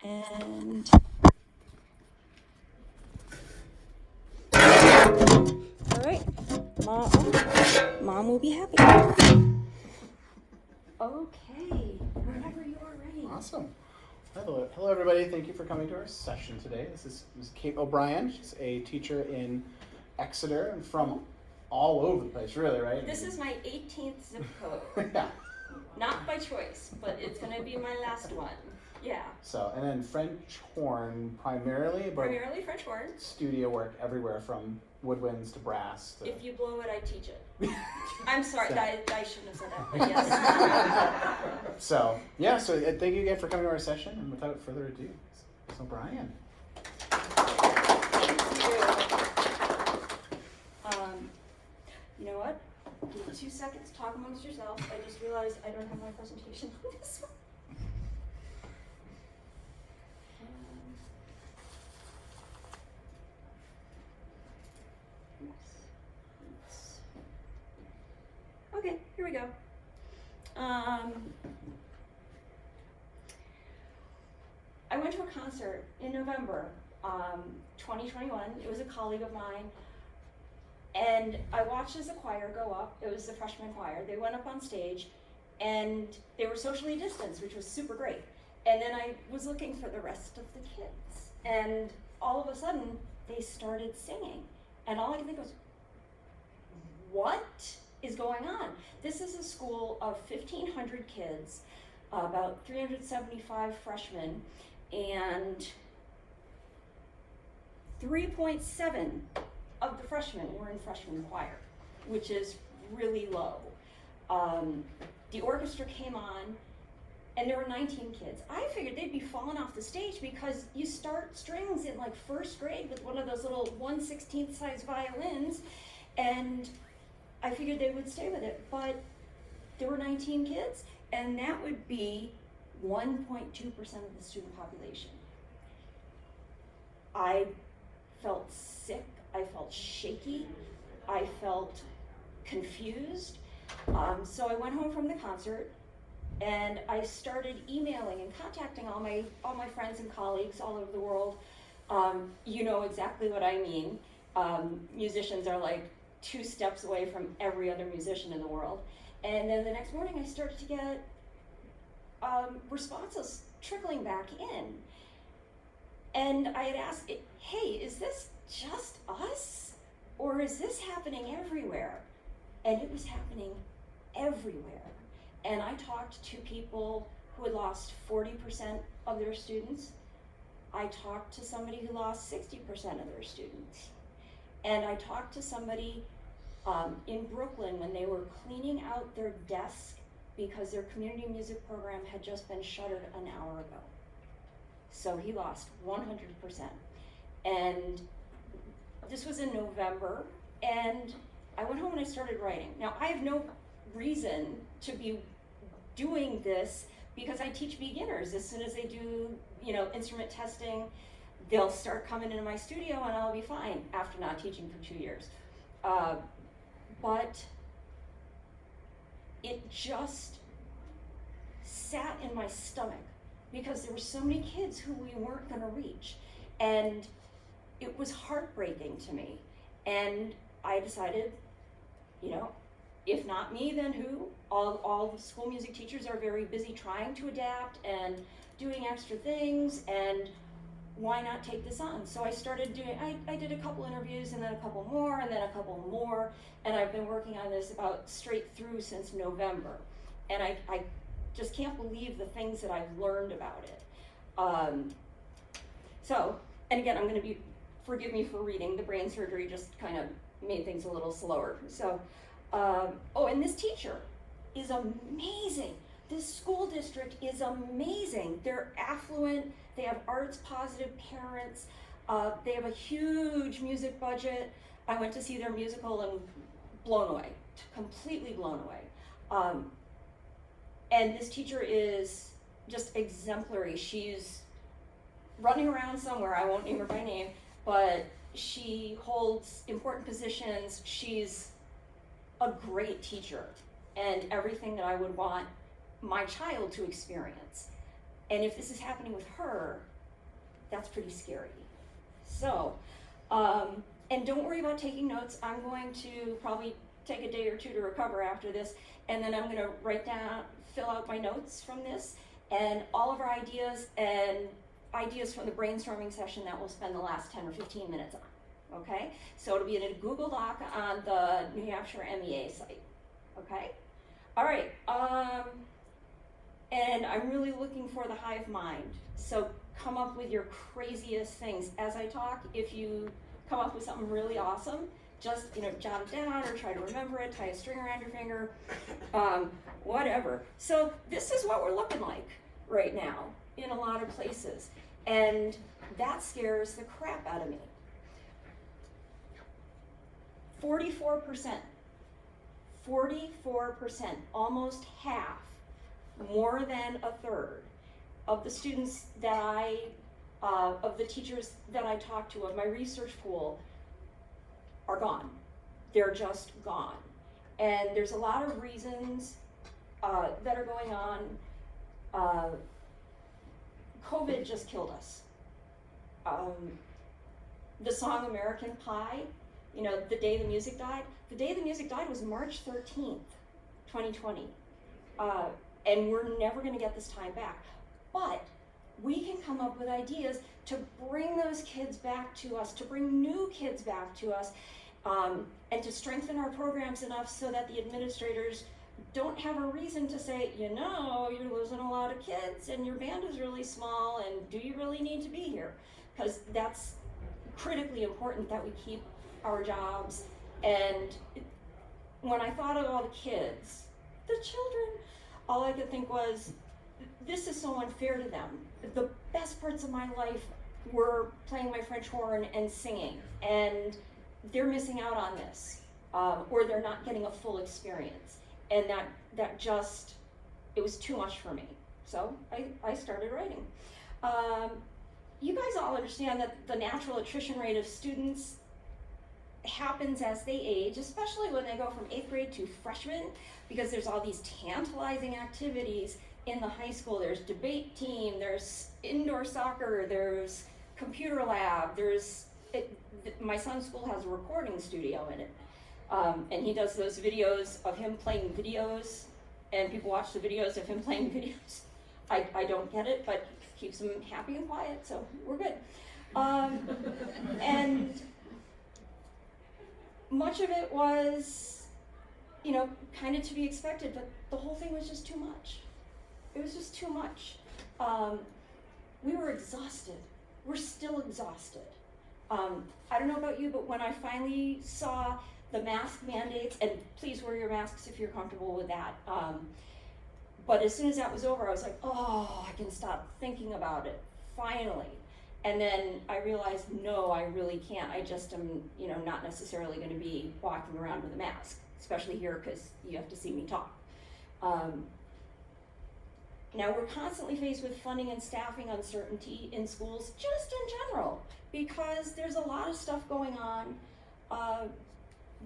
And all right, Mom will be happy. Okay, whenever you are ready. Awesome. Hello, everybody. Thank you for coming to our session today. This is Ms. Kate O'Brien. She's a teacher in Exeter and from all over the place, really, right? This is my 18th zip code. Yeah. Not by choice, but it's going to be my last one. Yeah. So, and then French horn primarily, but Primarily French horn. studio work everywhere from woodwinds to brass. To... If you blow it, I teach it. I'm sorry, So- I shouldn't have said that, but yes. So, yeah, so thank you again for coming to our session. And without further ado, Ms. O'Brien. Thank you. You know what? Give me 2 seconds, talk amongst yourselves. I just realized I don't have my presentation on this one. Okay, here we go. I went to a concert in November 2021. It was a colleague of mine. And I watched as the choir go up. It was the freshman choir. They went up on stage and they were socially distanced, which was super great. And then I was looking for the rest of the kids. And all of a sudden, they started singing. And all I could think was, what is going on? This is a school of 1,500 kids, about 375 freshmen, and 3.7 of the freshmen were in freshman choir, which is really low. The orchestra came on, and there were 19 kids. I figured they'd be falling off the stage because you start strings in like first grade with one of those little 1/16 size violins, and I figured they would stay with it, but there were 19 kids, and that would be 1.2% of the student population. I felt sick, I felt shaky, I felt confused. So I went home from the concert and I started emailing and contacting all my friends and colleagues all over the world. You know exactly what I mean. Musicians are like 2 steps away from every other musician in the world. And then the next morning I started to get responses trickling back in. And I had asked, hey, is this just us? Or is this happening everywhere? And it was happening everywhere. And I talked to people who had lost 40% of their students. I talked to somebody who lost 60% of their students. And I talked to somebody in Brooklyn when they were cleaning out their desk because their community music program had just been shuttered an hour ago. So he lost 100%. And this was in November, and I went home and I started writing. Now, I have no reason to be doing this because I teach beginners. As soon as they do, instrument testing, they'll start coming into my studio and I'll be fine after not teaching for 2 years. But it just sat in my stomach because there were so many kids who we weren't gonna reach. And it was heartbreaking to me. And I decided, if not me, then who? All the school music teachers are very busy trying to adapt and doing extra things, and why not take this on? So I started doing, I did a couple interviews and then a couple more and then a couple more, and I've been working on this about straight through since November. And I just can't believe the things that I've learned about it. And again, I'm gonna be, forgive me for reading, the brain surgery just kind of made things a little slower. So, and this teacher is amazing. This school district is amazing. They're affluent, they have arts positive parents, they have a huge music budget. I went to see their musical and blown away, completely blown away. And this teacher is just exemplary. She's running around somewhere, I won't name her by name, but she holds important positions. She's a great teacher and everything that I would want my child to experience. And if this is happening with her, that's pretty scary. So, and don't worry about taking notes. I'm going to probably take a day or two to recover after this, and then I'm going to write down, fill out my notes from this, and all of our ideas and ideas from the brainstorming session that we'll spend the last 10 or 15 minutes on, okay? So it'll be in a Google Doc on the New Hampshire MEA site, okay? All right, and I'm really looking for the hive mind. So come up with your craziest things. As I talk, if you come up with something really awesome, just, jot it down or try to remember it, tie a string around your finger, whatever. So this is what we're looking like right now in a lot of places. And that scares the crap out of me. 44%, almost half, more than a third of the students that of the teachers that I talk to, of my research pool, are gone. They're just gone. And there's a lot of reasons that are going on. COVID just killed us. The song American Pie, the day the music died was March 13th, 2020. And we're never gonna get this time back. But we can come up with ideas to bring those kids back to us, to bring new kids back to us, and to strengthen our programs enough so that the administrators don't have a reason to say, you're losing a lot of kids and your band is really small, and do you really need to be here? Because that's critically important that we keep our jobs. And when I thought of all the kids, the children, all I could think was, this is so unfair to them. The best parts of my life were playing my French horn and singing, and they're missing out on this, or they're not getting a full experience. And that just, it was too much for me. So I started writing. You guys all understand that the natural attrition rate of students happens as they age, especially when they go from 8th grade to freshman, because there's all these tantalizing activities in the high school. There's debate team, there's indoor soccer, there's computer lab, my son's school has a recording studio in it. And he does those videos of him playing videos, and people watch the videos of him playing videos. I don't get it, but keeps him happy and quiet, so we're good. And much of it was, kind of to be expected, but the whole thing was just too much. It was just too much. We were exhausted. We're still exhausted. I don't know about you, but when I finally saw the mask mandates, and please wear your masks if you're comfortable with that. But as soon as that was over, I was like, oh, I can stop thinking about it, finally. And then I realized, no, I really can't. I just am, not necessarily going to be walking around with a mask, especially here because you have to see me talk. Now we're constantly faced with funding and staffing uncertainty in schools, just in general, because there's a lot of stuff going on,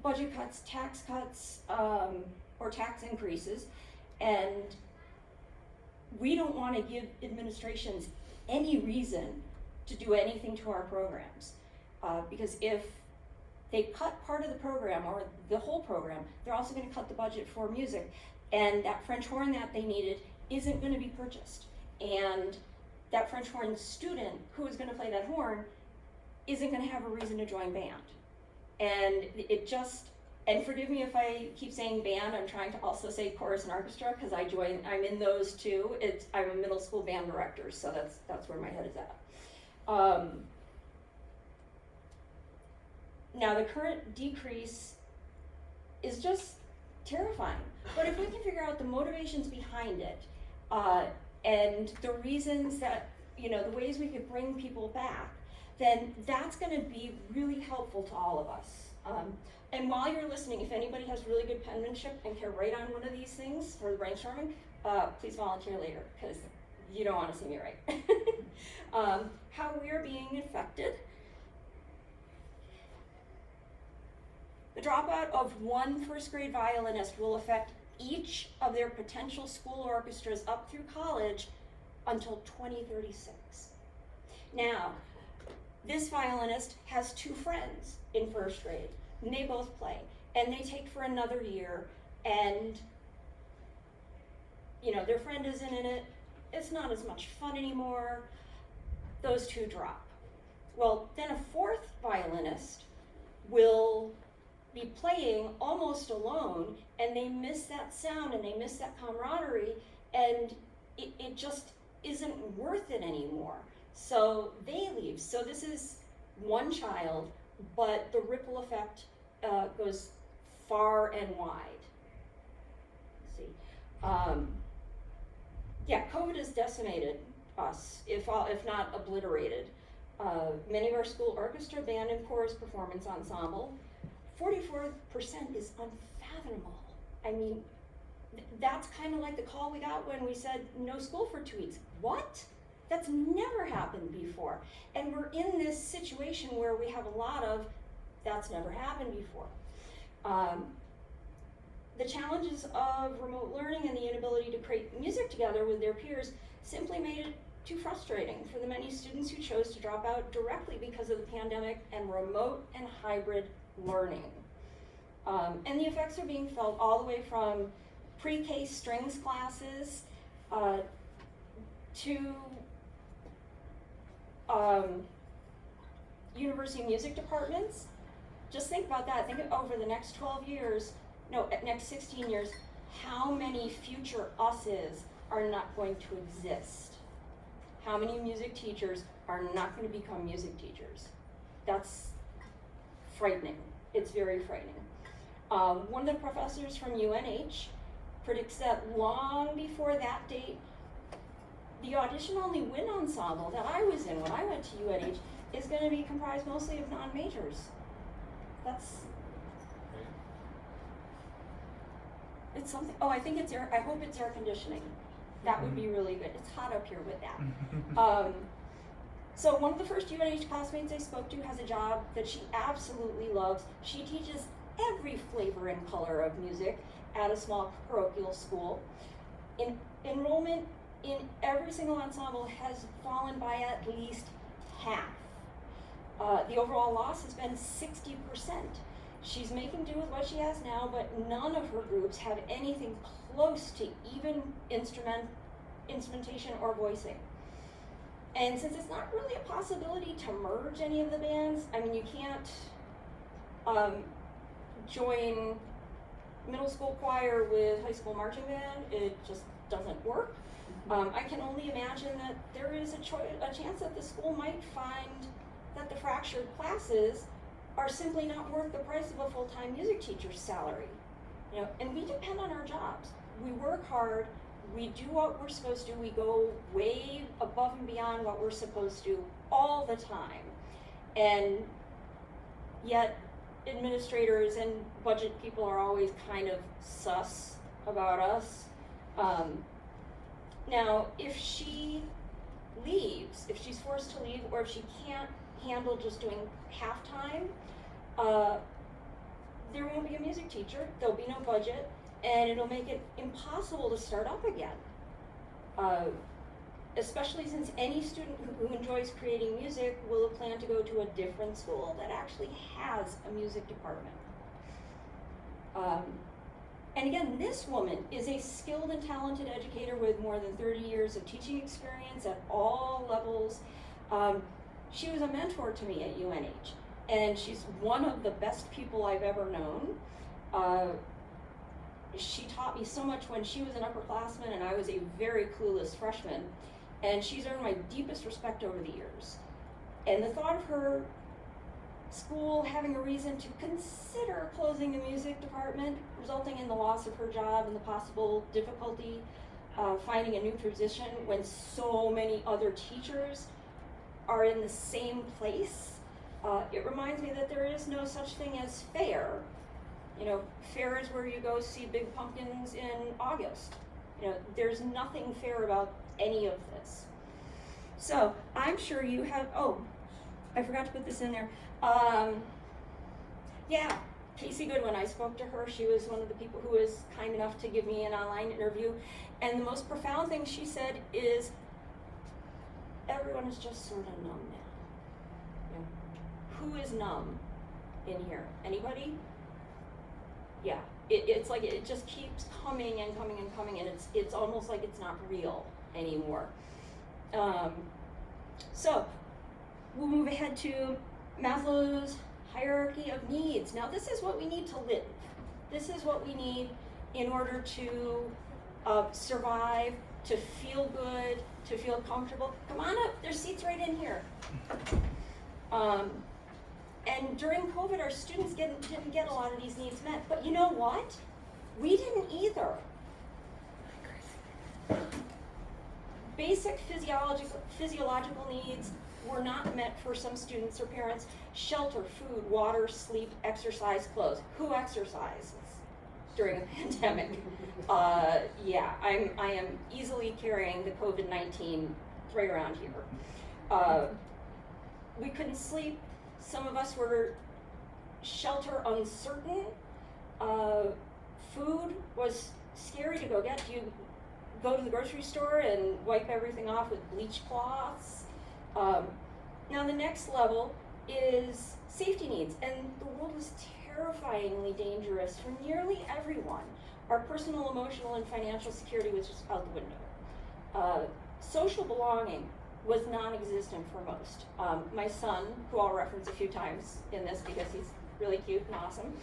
budget cuts, tax cuts, or tax increases, and we don't want to give administrations any reason to do anything to our programs, because if they cut part of the program or the whole program, they're also going to cut the budget for music, and that French horn that they needed isn't going to be purchased, and that French horn student who is going to play that horn isn't going to have a reason to join band. And it just, and forgive me if I keep saying band, I'm trying to also say chorus and orchestra, because I'm in those too. I'm a middle school band director, so that's where my head is at. Now the current decrease is just terrifying, but if we can figure out the motivations behind it, and the reasons that, the ways we could bring people back, then that's going to be really helpful to all of us. And while you're listening, if anybody has really good penmanship and can write on one of these things for the brainstorming, please volunteer later, because you don't want to see me write. How we're being affected. The dropout of one first grade violinist will affect each of their potential school orchestras up through college until 2036. Now, this violinist has 2 friends in first grade, and they both play, and they take for another year, and their friend isn't in it, it's not as much fun anymore, those 2 drop. Well, then a 4th violinist will be playing almost alone, and they miss that sound and they miss that camaraderie, and it just isn't worth it anymore. So they leave. So this is one child, but the ripple effect goes far and wide. Let's see. COVID has decimated us, if not obliterated. Many of our school orchestra, band, and chorus performance ensemble, 44% is unfathomable. I mean, that's kind of like the call we got when we said no school for 2 weeks. What? That's never happened before. And we're in this situation where we have a lot of that's never happened before. The challenges of remote learning and the inability to create music together with their peers simply made it too frustrating for the many students who chose to drop out directly because of the pandemic and remote and hybrid learning. And the effects are being felt all the way from pre-K strings classes to university music departments. Just think about that. Think over the next 16 years, how many future us's are not going to exist? How many music teachers are not going to become music teachers? That's frightening. It's very frightening. One of the professors from UNH predicts that long before that date, the audition-only wind ensemble that I was in when I went to UNH is going to be comprised mostly of non-majors. It's something. Oh, I think it's I hope it's air conditioning. That would be really good. It's hot up here with that. So one of the first UNH classmates I spoke to has a job that she absolutely loves. She teaches every flavor and color of music at a small parochial school. Enrollment in every single ensemble has fallen by at least half. The overall loss has been 60%. She's making do with what she has now, but none of her groups have anything close to even instrumentation or voicing. And since it's not really a possibility to merge any of the bands, I mean, you can't join middle school choir with high school marching band. It just doesn't work. I can only imagine that there is a chance that the school might find that the fractured classes are simply not worth the price of a full-time music teacher's salary. And we depend on our jobs. We work hard, we do what we're supposed to, we go way above and beyond what we're supposed to all the time. And yet administrators and budget people are always kind of sus about us. Now, if she leaves, if she's forced to leave, or if she can't handle just doing half-time, there won't be a music teacher, there'll be no budget, and it'll make it impossible to start up again. Especially since any student who enjoys creating music will plan to go to a different school that actually has a music department. And again, this woman is a skilled and talented educator with more than 30 years of teaching experience at all levels. She was a mentor to me at UNH, and she's one of the best people I've ever known. She taught me so much when she was an upperclassman and I was a very clueless freshman, and she's earned my deepest respect over the years. And the thought of her school having a reason to consider closing the music department, resulting in the loss of her job and the possible difficulty finding a new position when so many other teachers are in the same place, it reminds me that there is no such thing as fair. Fair is where you go see big pumpkins in August. There's nothing fair about any of this. So I'm sure you have, I forgot to put this in there. Casey Goodwin, I spoke to her. She was one of the people who was kind enough to give me an online interview. And the most profound thing she said is, everyone is just sort of numb now. You know, who is numb in here? Anybody? Yeah. It's like it just keeps coming and coming and coming, and it's almost like it's not real anymore. So we'll move ahead to Maslow's hierarchy of needs. Now this is what we need to live. This is what we need in order to survive, to feel good, to feel comfortable. Come on up, there's seats right in here. And during COVID, our students didn't get a lot of these needs met. But you know what? We didn't either. Basic physiological needs were not met for some students or parents. Shelter, food, water, sleep, exercise, clothes. Who exercises during a pandemic? Yeah, I am easily carrying the COVID-19 right around here. We couldn't sleep. Some of us were shelter uncertain. Food was scary to go get. You go to the grocery store and wipe everything off with bleach cloths. Now the next level is safety needs, and the world was terrifyingly dangerous for nearly everyone. Our personal, emotional, and financial security was just out the window. Social belonging was non-existent for most. My son, who I'll reference a few times in this because he's really cute and awesome,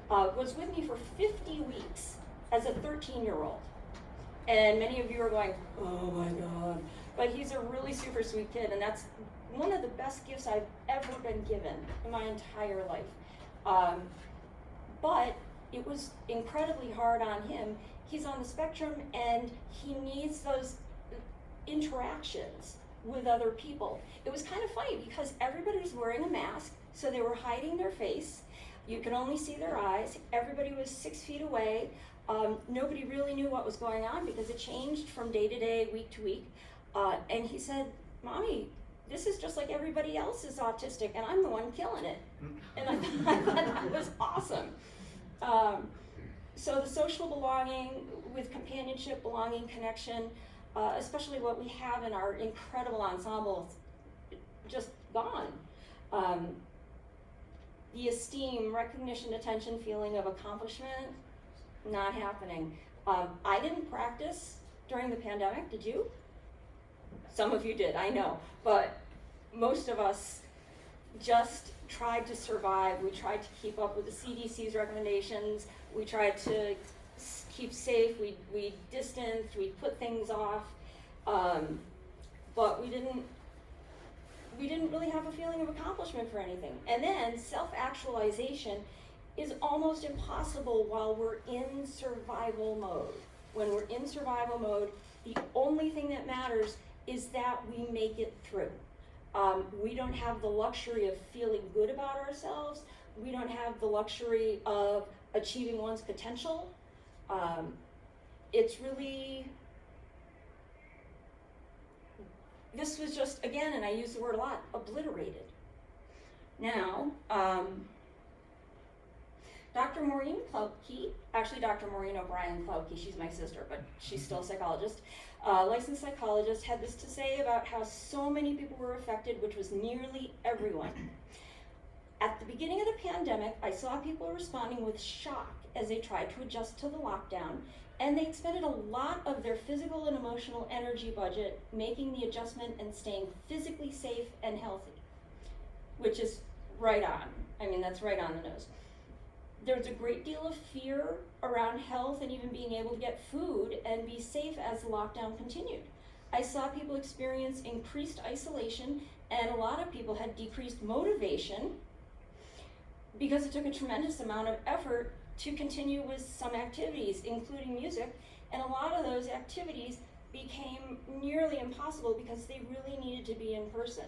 was with me for 50 weeks as a 13-year-old. And many of you are going, oh my God. But he's a really super sweet kid, and that's one of the best gifts I've ever been given in my entire life. But it was incredibly hard on him. He's on the spectrum, and he needs those interactions with other people. It was kind of funny because everybody was wearing a mask, so they were hiding their face. You could only see their eyes. Everybody was 6 feet away. Nobody really knew what was going on because it changed from day to day, week to week. And he said, Mommy, this is just like everybody else is autistic, and I'm the one killing it. And I thought that was awesome. So the social belonging with companionship, belonging, connection, especially what we have in our incredible ensembles, just gone. The esteem, recognition, attention, feeling of accomplishment, not happening. I didn't practice during the pandemic, did you? Some of you did, I know, but most of us just tried to survive. We tried to keep up with the CDC's recommendations. We tried to keep safe. We distanced. We put things off, but we didn't really have a feeling of accomplishment for anything. And then self-actualization is almost impossible while we're in survival mode. When we're in survival mode, the only thing that matters is that we make it through. We don't have the luxury of feeling good about ourselves. We don't have the luxury of achieving one's potential. It's really, this was just, again, and I use the word a lot, obliterated. Now, Dr. Maureen Klaupke, actually Dr. Maureen O'Brien Klaupke, she's my sister, but she's still a psychologist, licensed psychologist, had this to say about how so many people were affected, which was nearly everyone. At the beginning of the pandemic, I saw people responding with shock as they tried to adjust to the lockdown, and they expended a lot of their physical and emotional energy budget making the adjustment and staying physically safe and healthy, which is right on. I mean, that's right on the nose. There's a great deal of fear around health and even being able to get food and be safe as the lockdown continued. I saw people experience increased isolation, and a lot of people had decreased motivation because it took a tremendous amount of effort to continue with some activities, including music, and a lot of those activities became nearly impossible because they really needed to be in person.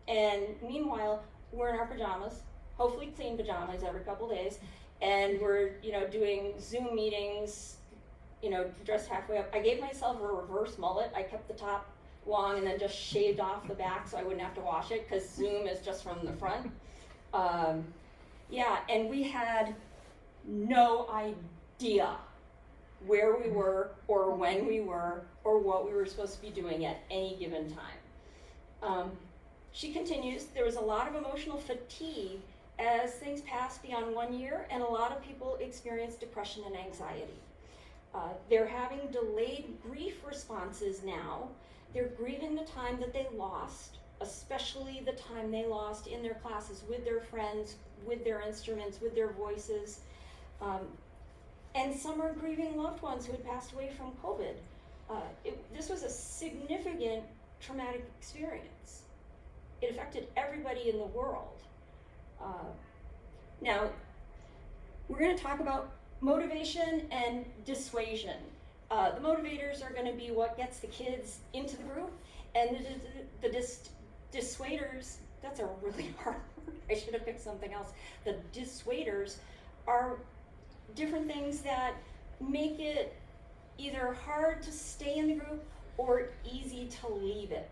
And meanwhile, we're in our pajamas, hopefully clean pajamas every couple days, and we're, doing Zoom meetings, dressed halfway up. I gave myself a reverse mullet. I kept the top long and then just shaved off the back so I wouldn't have to wash it because Zoom is just from the front. And we had no idea where we were or when we were or what we were supposed to be doing at any given time. She continues, there was a lot of emotional fatigue as things passed beyond 1 year, and a lot of people experienced depression and anxiety. They're having delayed grief responses now. They're grieving the time that they lost, especially the time they lost in their classes with their friends, with their instruments, with their voices. And some are grieving loved ones who had passed away from COVID. This was a significant traumatic experience. It affected everybody in the world. Now, we're going to talk about motivation and dissuasion. The motivators are going to be what gets the kids into the group, and the dissuaders, that's a really hard word. I should have picked something else. The dissuaders are different things that make it either hard to stay in the group or easy to leave it.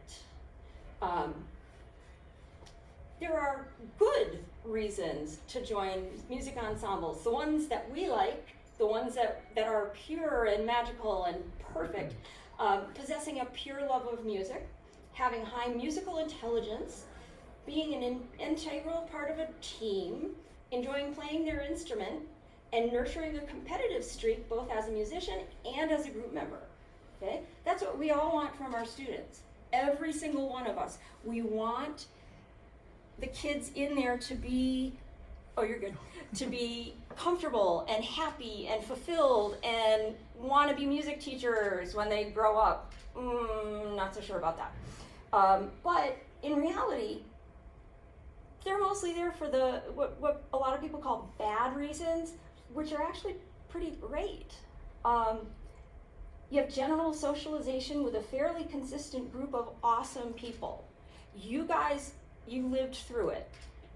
There are good reasons to join music ensembles, the ones that we like, the ones that are pure and magical and perfect, possessing a pure love of music, having high musical intelligence, being an integral part of a team, enjoying playing their instrument, and nurturing a competitive streak both as a musician and as a group member. Okay? That's what we all want from our students. Every single one of us. We want the kids in there to be, to be comfortable and happy and fulfilled and want to be music teachers when they grow up. Not so sure about that. But in reality, they're mostly there for the what a lot of people call bad reasons, which are actually pretty great. You have general socialization with a fairly consistent group of awesome people. You guys, you lived through it.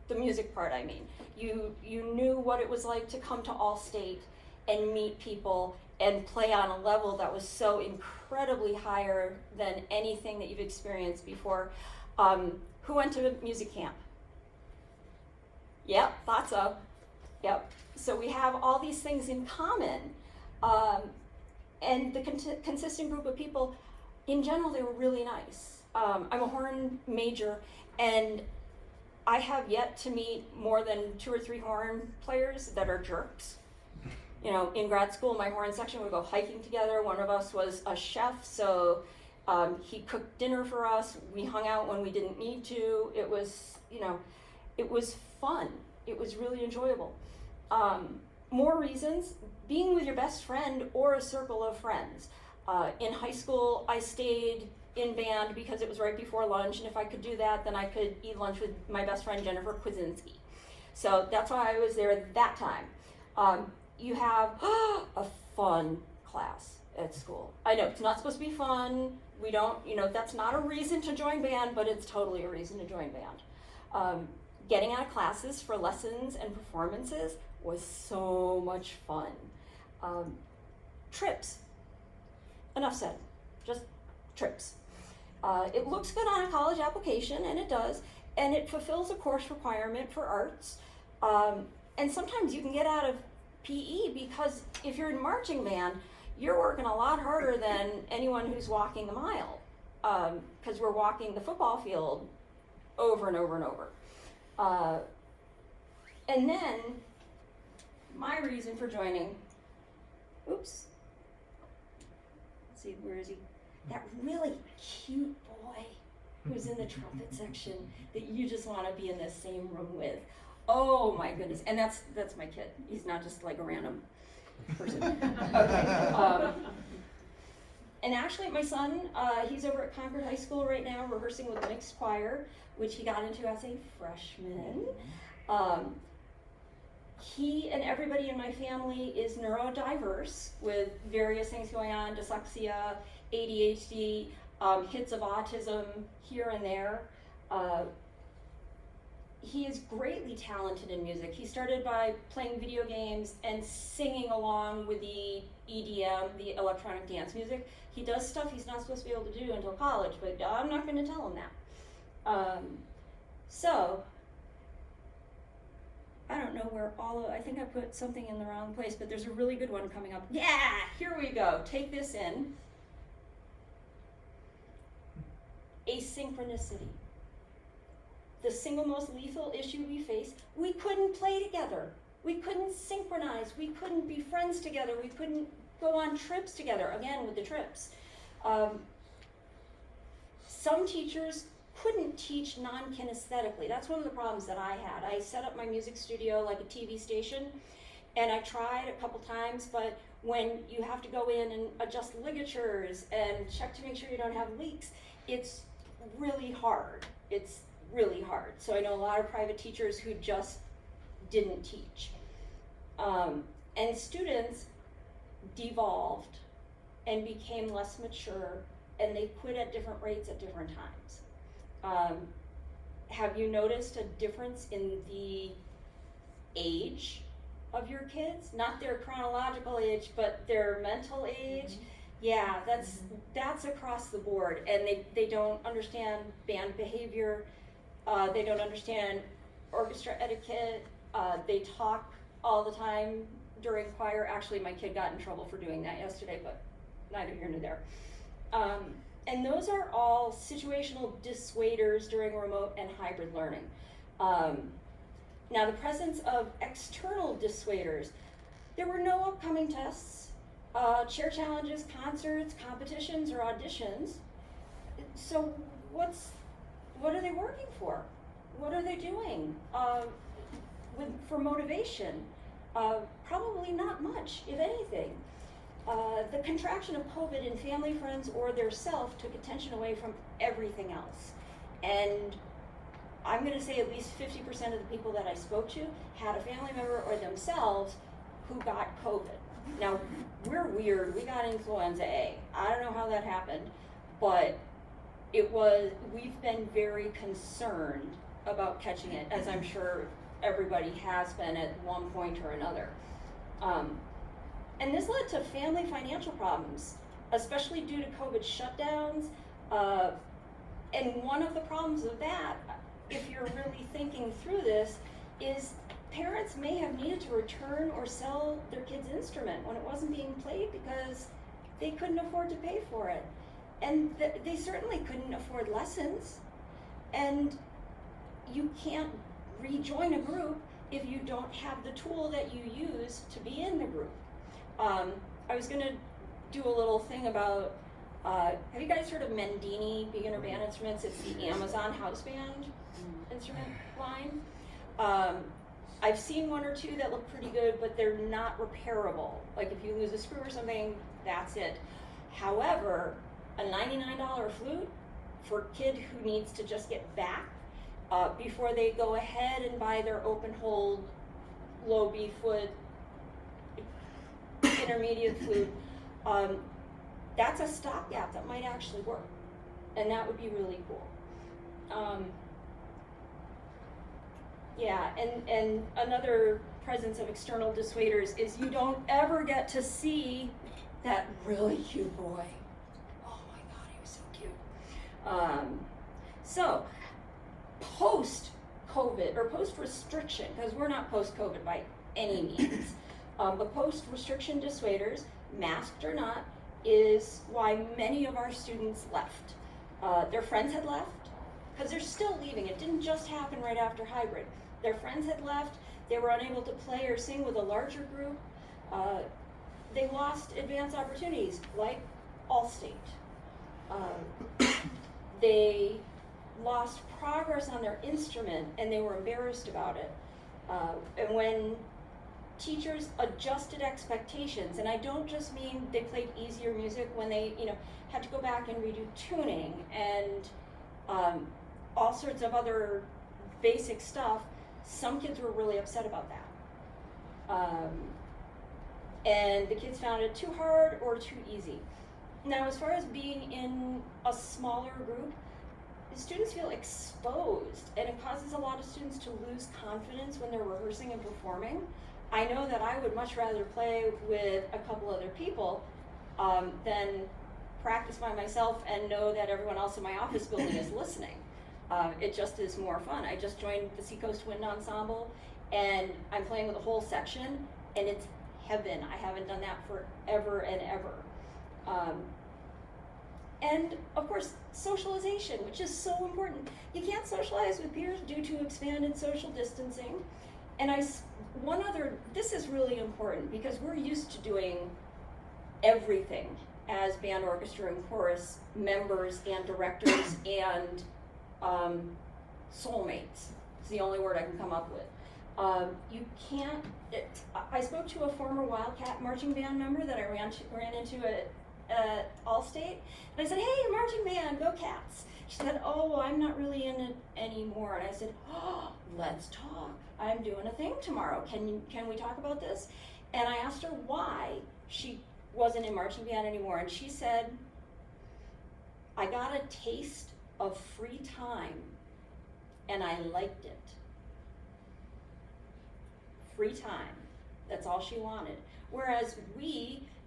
The music part, I mean. You knew what it was like to come to Allstate and meet people and play on a level that was so incredibly higher than anything that you've experienced before. Who went to music camp? Yep, thought so. Yep. So we have all these things in common. And the consistent group of people, in general, they were really nice. I'm a horn major, and I have yet to meet more than 2 or 3 horn players that are jerks. You know, in grad school, my horn section would go hiking together. One of us was a chef, so he cooked dinner for us. We hung out when we didn't need to. It was, it was fun. It was really enjoyable. More reasons, being with your best friend or a circle of friends. In high school, I stayed in band because it was right before lunch, and if I could do that, then I could eat lunch with my best friend, Jennifer Kwasinski. So that's why I was there that time. You have a fun class at school. I know, it's not supposed to be fun. We don't, that's not a reason to join band, but it's totally a reason to join band. Getting out of classes for lessons and performances was so much fun. Trips. Enough said. Just trips. It looks good on a college application, and it does, and it fulfills a course requirement for arts. And sometimes you can get out of PE because if you're in marching band, you're working a lot harder than anyone who's walking the mile, because we're walking the football field over and over and over. And then my reason for joining, let's see, where is he? That really cute boy who's in the trumpet section that you just want to be in the same room with. Oh my goodness. And that's my kid. He's not just like a random person. Okay. And actually my son, he's over at Concord High School right now rehearsing with the mixed choir, which he got into as a freshman. He and everybody in my family is neurodiverse with various things going on, dyslexia, ADHD, hits of autism here and there. He is greatly talented in music. He started by playing video games and singing along with the EDM, the electronic dance music. He does stuff he's not supposed to be able to do until college, but I'm not going to tell him that. So, I don't know where I think I put something in the wrong place, but there's a really good one coming up. Yeah, here we go. Take this in. Asynchronicity. the single most lethal issue we face, we couldn't play together. We couldn't synchronize. We couldn't be friends together. We couldn't go on trips together, again with the trips. Some teachers couldn't teach non-kinesthetically. That's one of the problems that I had. I set up my music studio like a TV station, and I tried a couple times, but when you have to go in and adjust ligatures and check to make sure you don't have leaks, it's really hard. It's really hard. So I know a lot of private teachers who just didn't teach. And students devolved and became less mature, and they quit at different rates at different times. Have you noticed a difference in the age of your kids? Not their chronological age, but their mental age? Yeah, that's across the board, and they don't understand band behavior, they don't understand orchestra etiquette, they talk all the time during choir. Actually, my kid got in trouble for doing that yesterday, but neither here nor there. And those are all situational dissuaders during remote and hybrid learning. Now, the presence of external dissuaders, there were no upcoming tests, chair challenges, concerts, competitions, or auditions. So what are they working for? What are they doing for motivation? Probably not much, if anything. The contraction of COVID in family, friends, or their self took attention away from everything else. And I'm gonna say at least 50% of the people that I spoke to had a family member or themselves who got COVID. Now, we're weird, we got influenza A. I don't know how that happened, but we've been very concerned about catching it, as I'm sure everybody has been at one point or another. And this led to family financial problems, especially due to COVID shutdowns. And one of the problems of that, if you're really thinking through this, is parents may have needed to return or sell their kid's instrument when it wasn't being played because they couldn't afford to pay for it. And they certainly couldn't afford lessons. And you can't rejoin a group if you don't have the tool that you use to be in the group. I was gonna do a little thing about, have you guys heard of Mendini Beginner Band Instruments? It's the Amazon house band instrument line. I've seen one or two that look pretty good, but they're not repairable. Like if you lose a screw or something, that's it. However, a $99 flute for a kid who needs to just get back before they go ahead and buy their open hold, low B foot, intermediate flute, that's a stopgap that might actually work, and that would be really cool. Yeah, and another presence of external dissuaders is you don't ever get to see that really cute boy. Oh my God, he was so cute. So, post-COVID, or post-restriction, because we're not post-COVID by any means, but post-restriction dissuaders, masked or not, is why many of our students left. Their friends had left, because they're still leaving. It didn't just happen right after hybrid. Their friends had left, they were unable to play or sing with a larger group. They lost advanced opportunities, like Allstate. They lost progress on their instrument, and they were embarrassed about it. And when teachers adjusted expectations, and I don't just mean they played easier music when they, had to go back and redo tuning and all sorts of other basic stuff, some kids were really upset about that. And the kids found it too hard or too easy. Now, as far as being in a smaller group, the students feel exposed, and it causes a lot of students to lose confidence when they're rehearsing and performing. I know that I would much rather play with a couple other people than practice by myself and know that everyone else in my office building is listening. It just is more fun. I just joined the Seacoast Wind Ensemble, and I'm playing with a whole section, and it's heaven. I haven't done that forever and ever. And of course, socialization, which is so important. You can't socialize with peers due to expanded social distancing. And this is really important because we're used to doing everything as band, orchestra, and chorus members and directors and soulmates. It's the only word I can come up with. You can't. I spoke to a former Wildcat marching band member that I ran into at Allstate, and I said, "Hey, marching band, go Cats!" She said, "Oh, well, I'm not really in it anymore." And I said, "Oh, let's talk. I'm doing a thing tomorrow. Can we talk about this?" And I asked her why she wasn't in marching band anymore, and she said, "I got a taste of free time, and I liked it." Free time. That's all she wanted. Whereas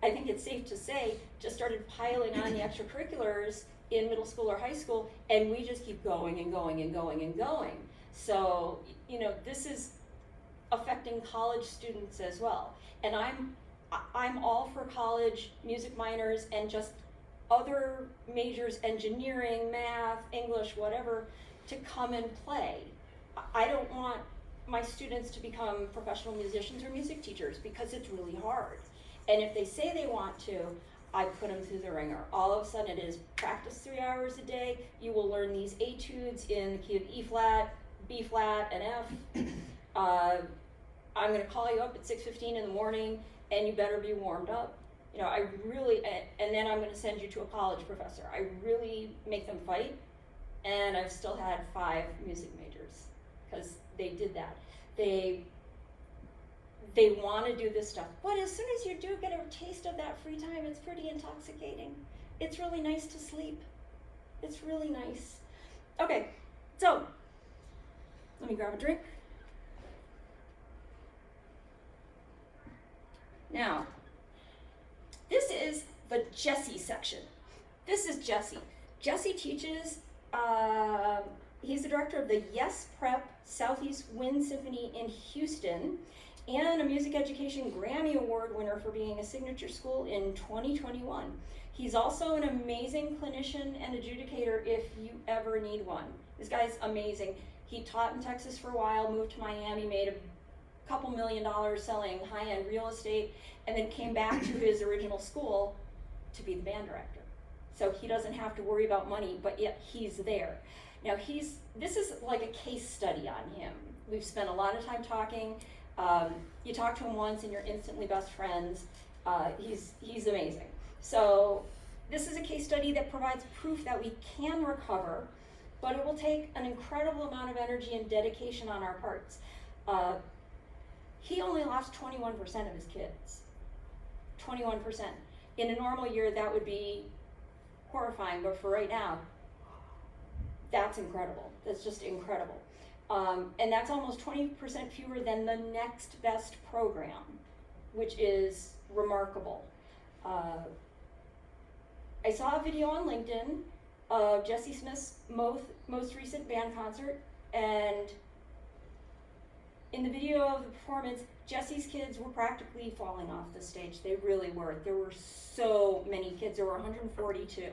I think it's safe to say, just started piling on the extracurriculars in middle school or high school, and we just keep going and going and going and going. So, this is affecting college students as well. And I'm all for college music minors and just other majors, engineering, math, English, whatever, to come and play. I don't want my students to become professional musicians or music teachers because it's really hard. And if they say they want to, I put them through the ringer. All of a sudden it is practice 3 hours a day. You will learn these etudes in the key of E flat, B flat, and F. I'm going to call you up at 6:15 in the morning and you better be warmed up. And then I'm going to send you to a college professor. I really make them fight. And I've still had 5 music majors because they did that. They want to do this stuff. But as soon as you do get a taste of that free time, it's pretty intoxicating. It's really nice to sleep. It's really nice. Okay, so let me grab a drink. Now, this is the Jesse section. This is Jesse. Jesse teaches, he's the director of the Yes Prep Southeast Wind Symphony in Houston and a Music Education Grammy Award winner for being a signature school in 2021. He's also an amazing clinician and adjudicator if you ever need one. This guy's amazing. He taught in Texas for a while, moved to Miami, made a couple $1 million selling high-end real estate, and then came back to his original school to be the band director. So he doesn't have to worry about money, but yet he's there. Now this is like a case study on him. We've spent a lot of time talking. You talk to him once and you're instantly best friends. He's amazing. So this is a case study that provides proof that we can recover, but it will take an incredible amount of energy and dedication on our parts. He only lost 21% of his kids. 21%. In a normal year, that would be horrifying, but for right now, that's incredible. That's just incredible. And that's almost 20% fewer than the next best program, which is remarkable. I saw a video on LinkedIn of Jesse Smith's most recent band concert, and in the video of the performance, Jesse's kids were practically falling off the stage. They really were. There were so many kids. There were 142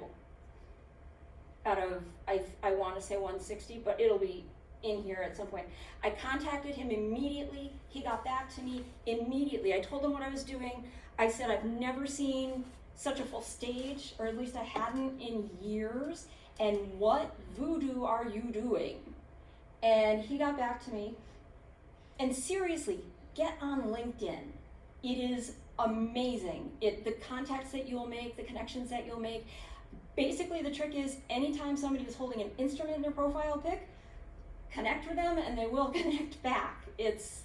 out of, I want to say 160, but it'll be in here at some point. I contacted him immediately. He got back to me immediately. I told him what I was doing. I said, I've never seen such a full stage, or at least I hadn't in years, and what voodoo are you doing? And he got back to me. And seriously, get on LinkedIn. It is amazing. The contacts that you'll make, the connections that you'll make. Basically, the trick is anytime somebody is holding an instrument in their profile pic, connect with them and they will connect back. It's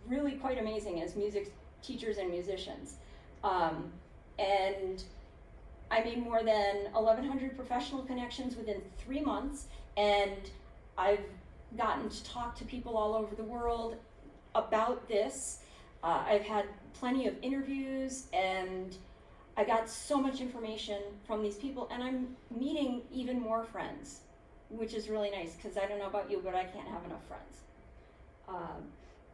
really quite amazing as music teachers and musicians. And I made more than 1,100 professional connections within 3 months, and I've gotten to talk to people all over the world about this. I've had plenty of interviews, and I got so much information from these people, and I'm meeting even more friends, which is really nice, because I don't know about you, but I can't have enough friends.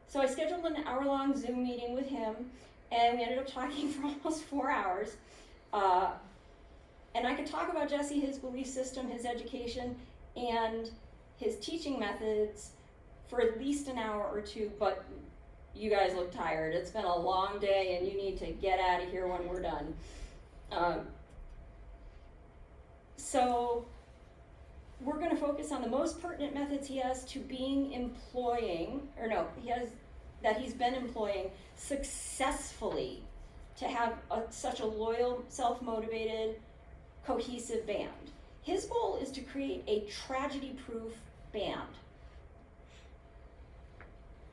So I scheduled an hour-long Zoom meeting with him, and we ended up talking for almost 4 hours. And I could talk about Jesse, his belief system, his education, and his teaching methods for at least an hour or two, but you guys look tired. It's been a long day and you need to get out of here when we're done. So we're going to focus on the most pertinent methods he has to that he's been employing successfully to have such a loyal, self-motivated, cohesive band. His goal is to create a tragedy-proof band.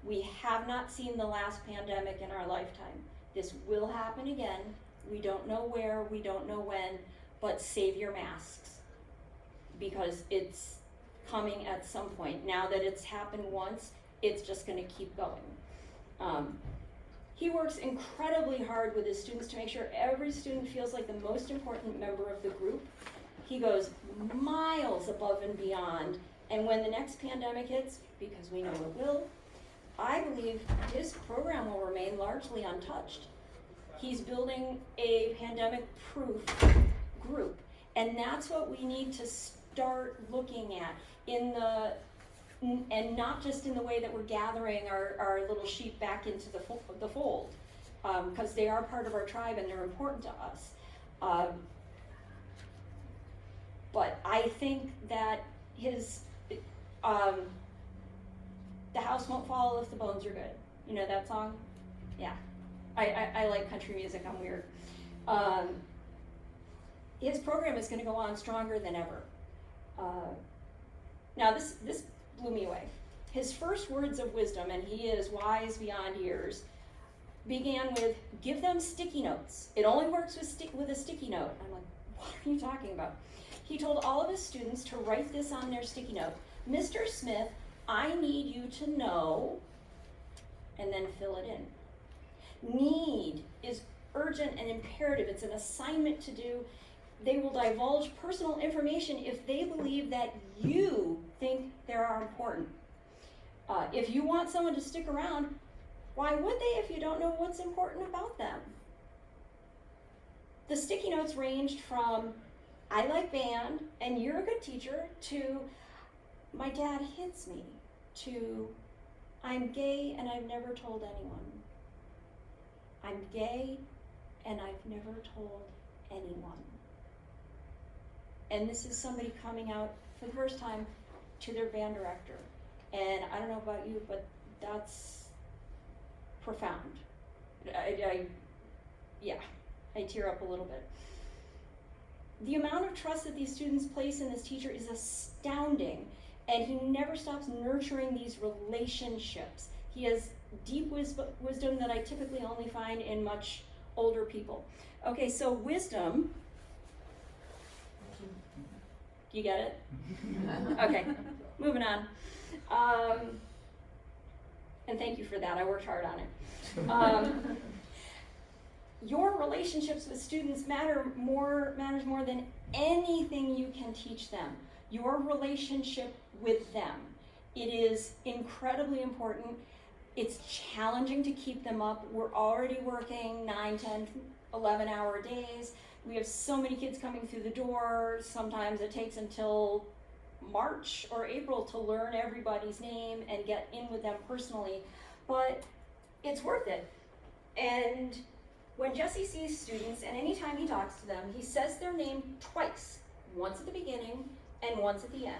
We have not seen the last pandemic in our lifetime. This will happen again. We don't know where, we don't know when, but save your masks because it's coming at some point. Now that it's happened once, it's just going to keep going. He works incredibly hard with his students to make sure every student feels like the most important member of the group. He goes miles above and beyond, and when the next pandemic hits, because we know it will, I believe his program will remain largely untouched. He's building a pandemic-proof group, and that's what we need to start looking at and not just in the way that we're gathering our little sheep back into the fold, because they are part of our tribe and they're important to us. But I think that the house won't fall if the bones are good. You know that song? Yeah. I like country music, I'm weird. His program is going to go on stronger than ever. Now this blew me away. His first words of wisdom, and he is wise beyond years, began with, give them sticky notes. It only works with a sticky note. I'm like, what are you talking about? He told all of his students to write this on their sticky note. Mr. Smith, I need you to know, and then fill it in. Need is urgent and imperative. It's an assignment to do. They will divulge personal information if they believe that you think they are important. If you want someone to stick around, why would they if you don't know what's important about them? The sticky notes ranged from, I like band, and you're a good teacher, to, my dad hits me, to, I'm gay and I've never told anyone. I'm gay and I've never told anyone. And this is somebody coming out for the first time to their band director. And I don't know about you, but that's profound. I tear up a little bit. The amount of trust that these students place in this teacher is astounding, and he never stops nurturing these relationships. He has deep wisdom that I typically only find in much older people. Okay, so wisdom. You get it? Okay, moving on. And thank you for that, I worked hard on it. Your relationships with students matters more than anything you can teach them. Your relationship with them. It is incredibly important. It's challenging to keep them up. We're already working 9, 10, 11-hour days. We have so many kids coming through the door. Sometimes it takes until March or April to learn everybody's name and get in with them personally, but it's worth it. And when Jesse sees students, and anytime he talks to them, he says their name twice, once at the beginning and once at the end.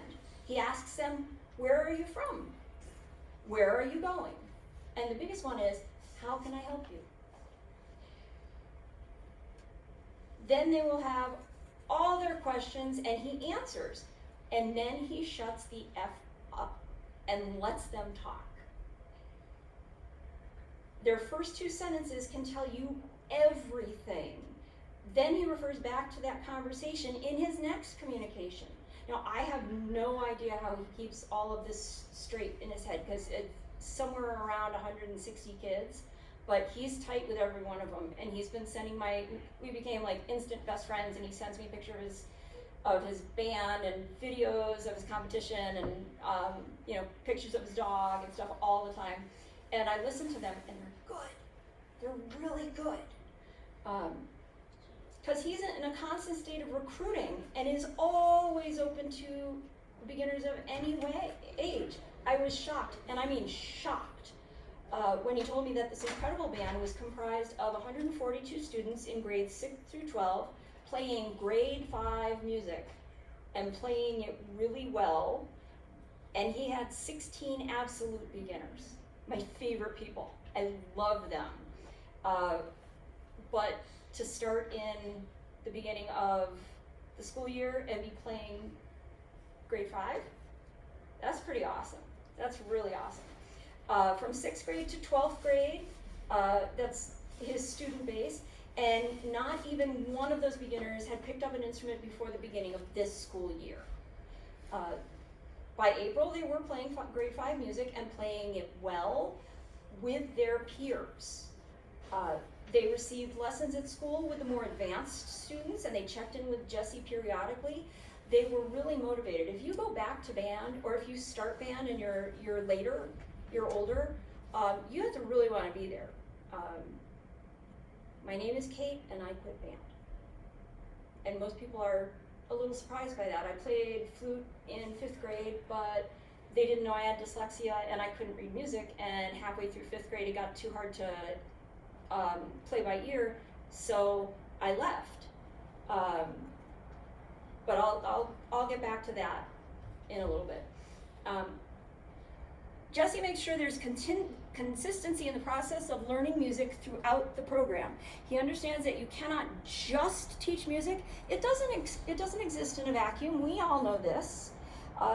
He asks them, where are you from? Where are you going? And the biggest one is, how can I help you? Then they will have all their questions and he answers. And then he shuts the F up and lets them talk. Their first 2 sentences can tell you everything. Then he refers back to that conversation in his next communication. Now, I have no idea how he keeps all of this straight in his head, because it's somewhere around 160 kids, but he's tight with every one of them. And he's been sending we became like instant best friends, and he sends me pictures of his band and videos of his competition and pictures of his dog and stuff all the time. And I listen to them, and they're good. They're really good. because he's in a constant state of recruiting and is always open to beginners of any age. I was shocked, and I mean shocked, when he told me that this incredible band was comprised of 142 students in grades 6 through 12 playing grade 5 music and playing it really well, and he had 16 absolute beginners, my favorite people. I love them. But to start in the beginning of the school year and be playing grade 5, that's pretty awesome. That's really awesome. From 6th grade to 12th grade, that's his student base, and not even one of those beginners had picked up an instrument before the beginning of this school year. By April, they were playing grade 5 music and playing it well with their peers. They received lessons at school with the more advanced students, and they checked in with Jessie periodically. They were really motivated. If you go back to band, or if you start band and you're older, you have to really want to be there. My name is Kate, and I quit band. And most people are a little surprised by that. I played flute in 5th grade, but they didn't know I had dyslexia and I couldn't read music, and halfway through 5th grade it got too hard to play by ear, so I left. But I'll get back to that in a little bit. Jessie makes sure there's consistency in the process of learning music throughout the program. He understands that you cannot just teach music. It doesn't exist in a vacuum. We all know this.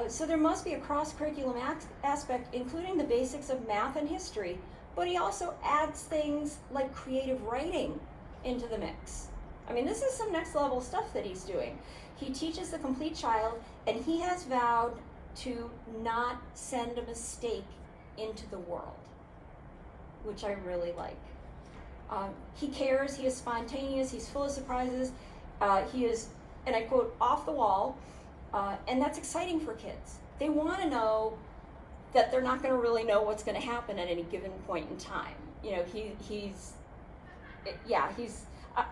So there must be a cross-curriculum aspect, including the basics of math and history. But he also adds things like creative writing into the mix. I mean, this is some next level stuff that he's doing. He teaches the complete child, and he has vowed to not send a mistake into the world, which I really like. He cares, he is spontaneous, he's full of surprises, he is, and I quote, off the wall, and that's exciting for kids. They want to know that they're not going to really know what's going to happen at any given point in time. You know,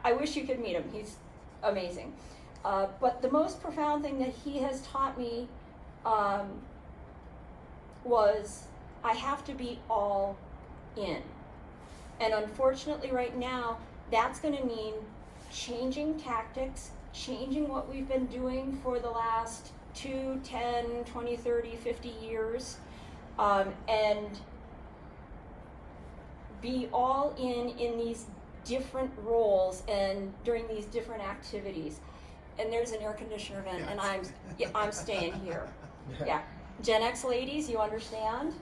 I wish you could meet him. He's amazing. But the most profound thing that he has taught me was I have to be all in. And unfortunately right now, that's going to mean changing tactics, changing what we've been doing for the last 2, 10, 20, 30, 50 years, and be all in these different roles and during these different activities. And there's an air conditioner vent, and I'm staying here. Yeah. Gen X ladies, you understand?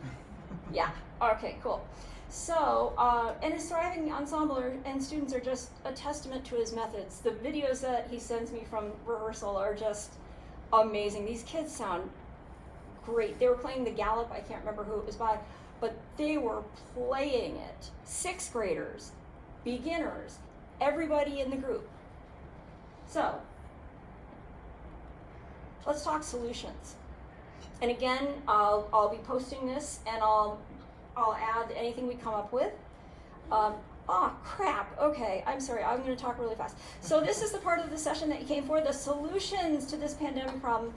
Yeah. Okay, cool. So, and his thriving ensemble and students are just a testament to his methods. The videos that he sends me from rehearsal are just amazing. These kids sound great. They were playing the Gallup, I can't remember who it was by, but they were playing it. 6th graders, beginners, everybody in the group. So, let's talk solutions. And again, I'll be posting this, and I'll add anything we come up with. Crap, okay, I'm sorry, I'm gonna talk really fast. So this is the part of the session that you came for, the solutions to this pandemic problem.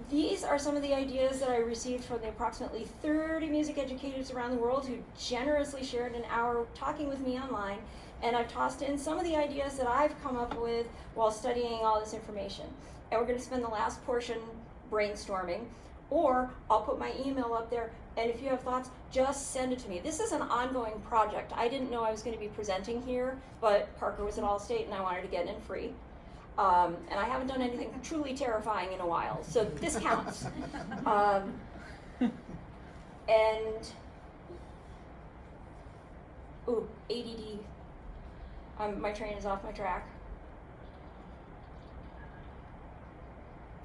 These are some of the ideas that I received from the approximately 30 music educators around the world who generously shared an hour talking with me online, and I've tossed in some of the ideas that I've come up with while studying all this information. And we're gonna spend the last portion brainstorming, or I'll put my email up there, and if you have thoughts, just send it to me. This is an ongoing project. I didn't know I was going to be presenting here, but Parker was at Allstate and I wanted to get in free. And I haven't done anything truly terrifying in a while, so this counts. ADD. My train is off my track.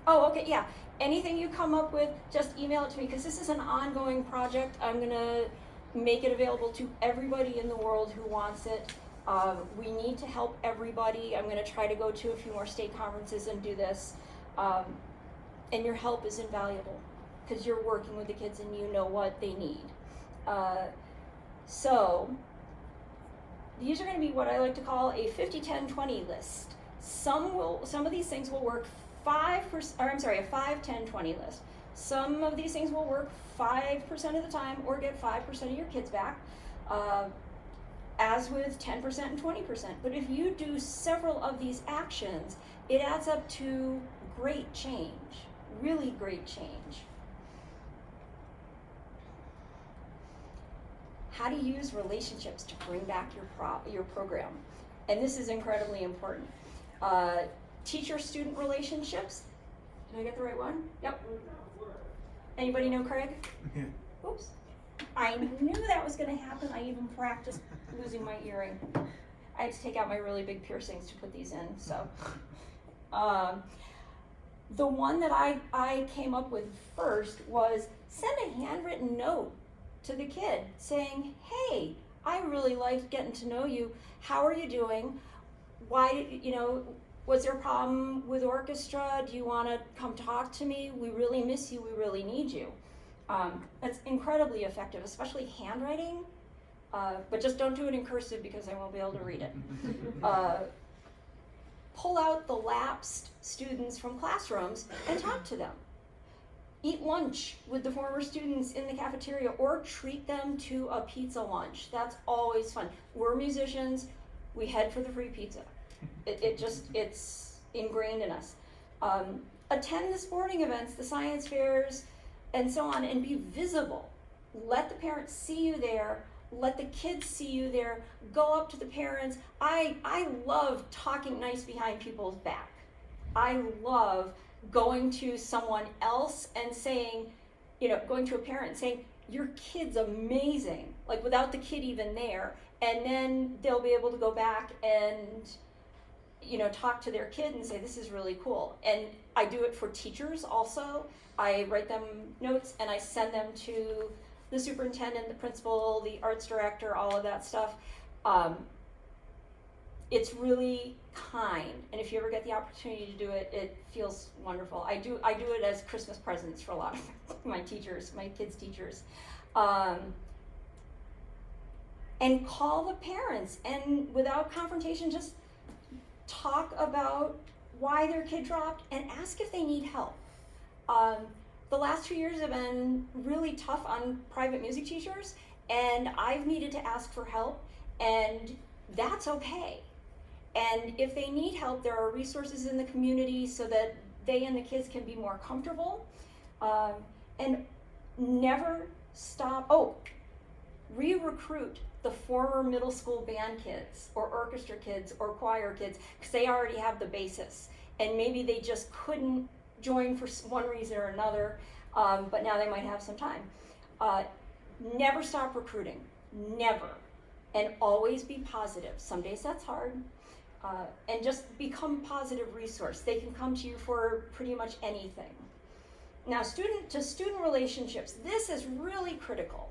Oh, okay, yeah. Anything you come up with, just email it to me, because this is an ongoing project. I'm going to make it available to everybody in the world who wants it. We need to help everybody. I'm going to try to go to a few more state conferences and do this. And your help is invaluable, because you're working with the kids and you know what they need. So these are going to be what I like to call a 50-10-20 list. Some of these things will work 5%, or I'm sorry, a 5, 10, 20 list. Some of these things will work 5% of the time or get 5% of your kids back, as with 10% and 20%. But if you do several of these actions, it adds up to great change, really great change. How to use relationships to bring back your program. And this is incredibly important. Teacher-student relationships. Did I get the right one? Yep. Anybody know Craig? Yeah. Oops. I knew that was going to happen. I even practiced losing my earring. I had to take out my really big piercings to put these in. So, the one that I came up with first was send a handwritten note to the kid saying, hey, I really liked getting to know you. How are you doing? Why, was there a problem with orchestra? Do you want to come talk to me? We really miss you. We really need you. That's incredibly effective, especially handwriting. But just don't do it in cursive because I won't be able to read it. Pull out the lapsed students from classrooms and talk to them. Eat lunch with the former students in the cafeteria or treat them to a pizza lunch. That's always fun. We're musicians, we head for the free pizza. It's ingrained in us. Attend the sporting events, the science fairs, and so on, and be visible. Let the parents see you there. Let the kids see you there. Go up to the parents. I love talking nice behind people's back. I love going to someone else and saying, going to a parent and saying, your kid's amazing, like without the kid even there. And then they'll be able to go back and, talk to their kid and say, this is really cool. And I do it for teachers also. I write them notes and I send them to the superintendent, the principal, the arts director, all of that stuff. It's really kind, and if you ever get the opportunity to do it, it feels wonderful. I do it as Christmas presents for a lot of my teachers, my kids' teachers. And call the parents, and without confrontation, just talk about why their kid dropped and ask if they need help. The last 2 years have been really tough on private music teachers, and I've needed to ask for help, and that's okay. And if they need help, there are resources in the community so that they and the kids can be more comfortable. And never stop. Re-recruit the former middle school band kids or orchestra kids or choir kids because they already have the basis. And maybe they just couldn't join for one reason or another, but now they might have some time. Never stop recruiting, never. And always be positive. Some days that's hard. And just become a positive resource. They can come to you for pretty much anything. Now, student-to-student relationships, this is really critical.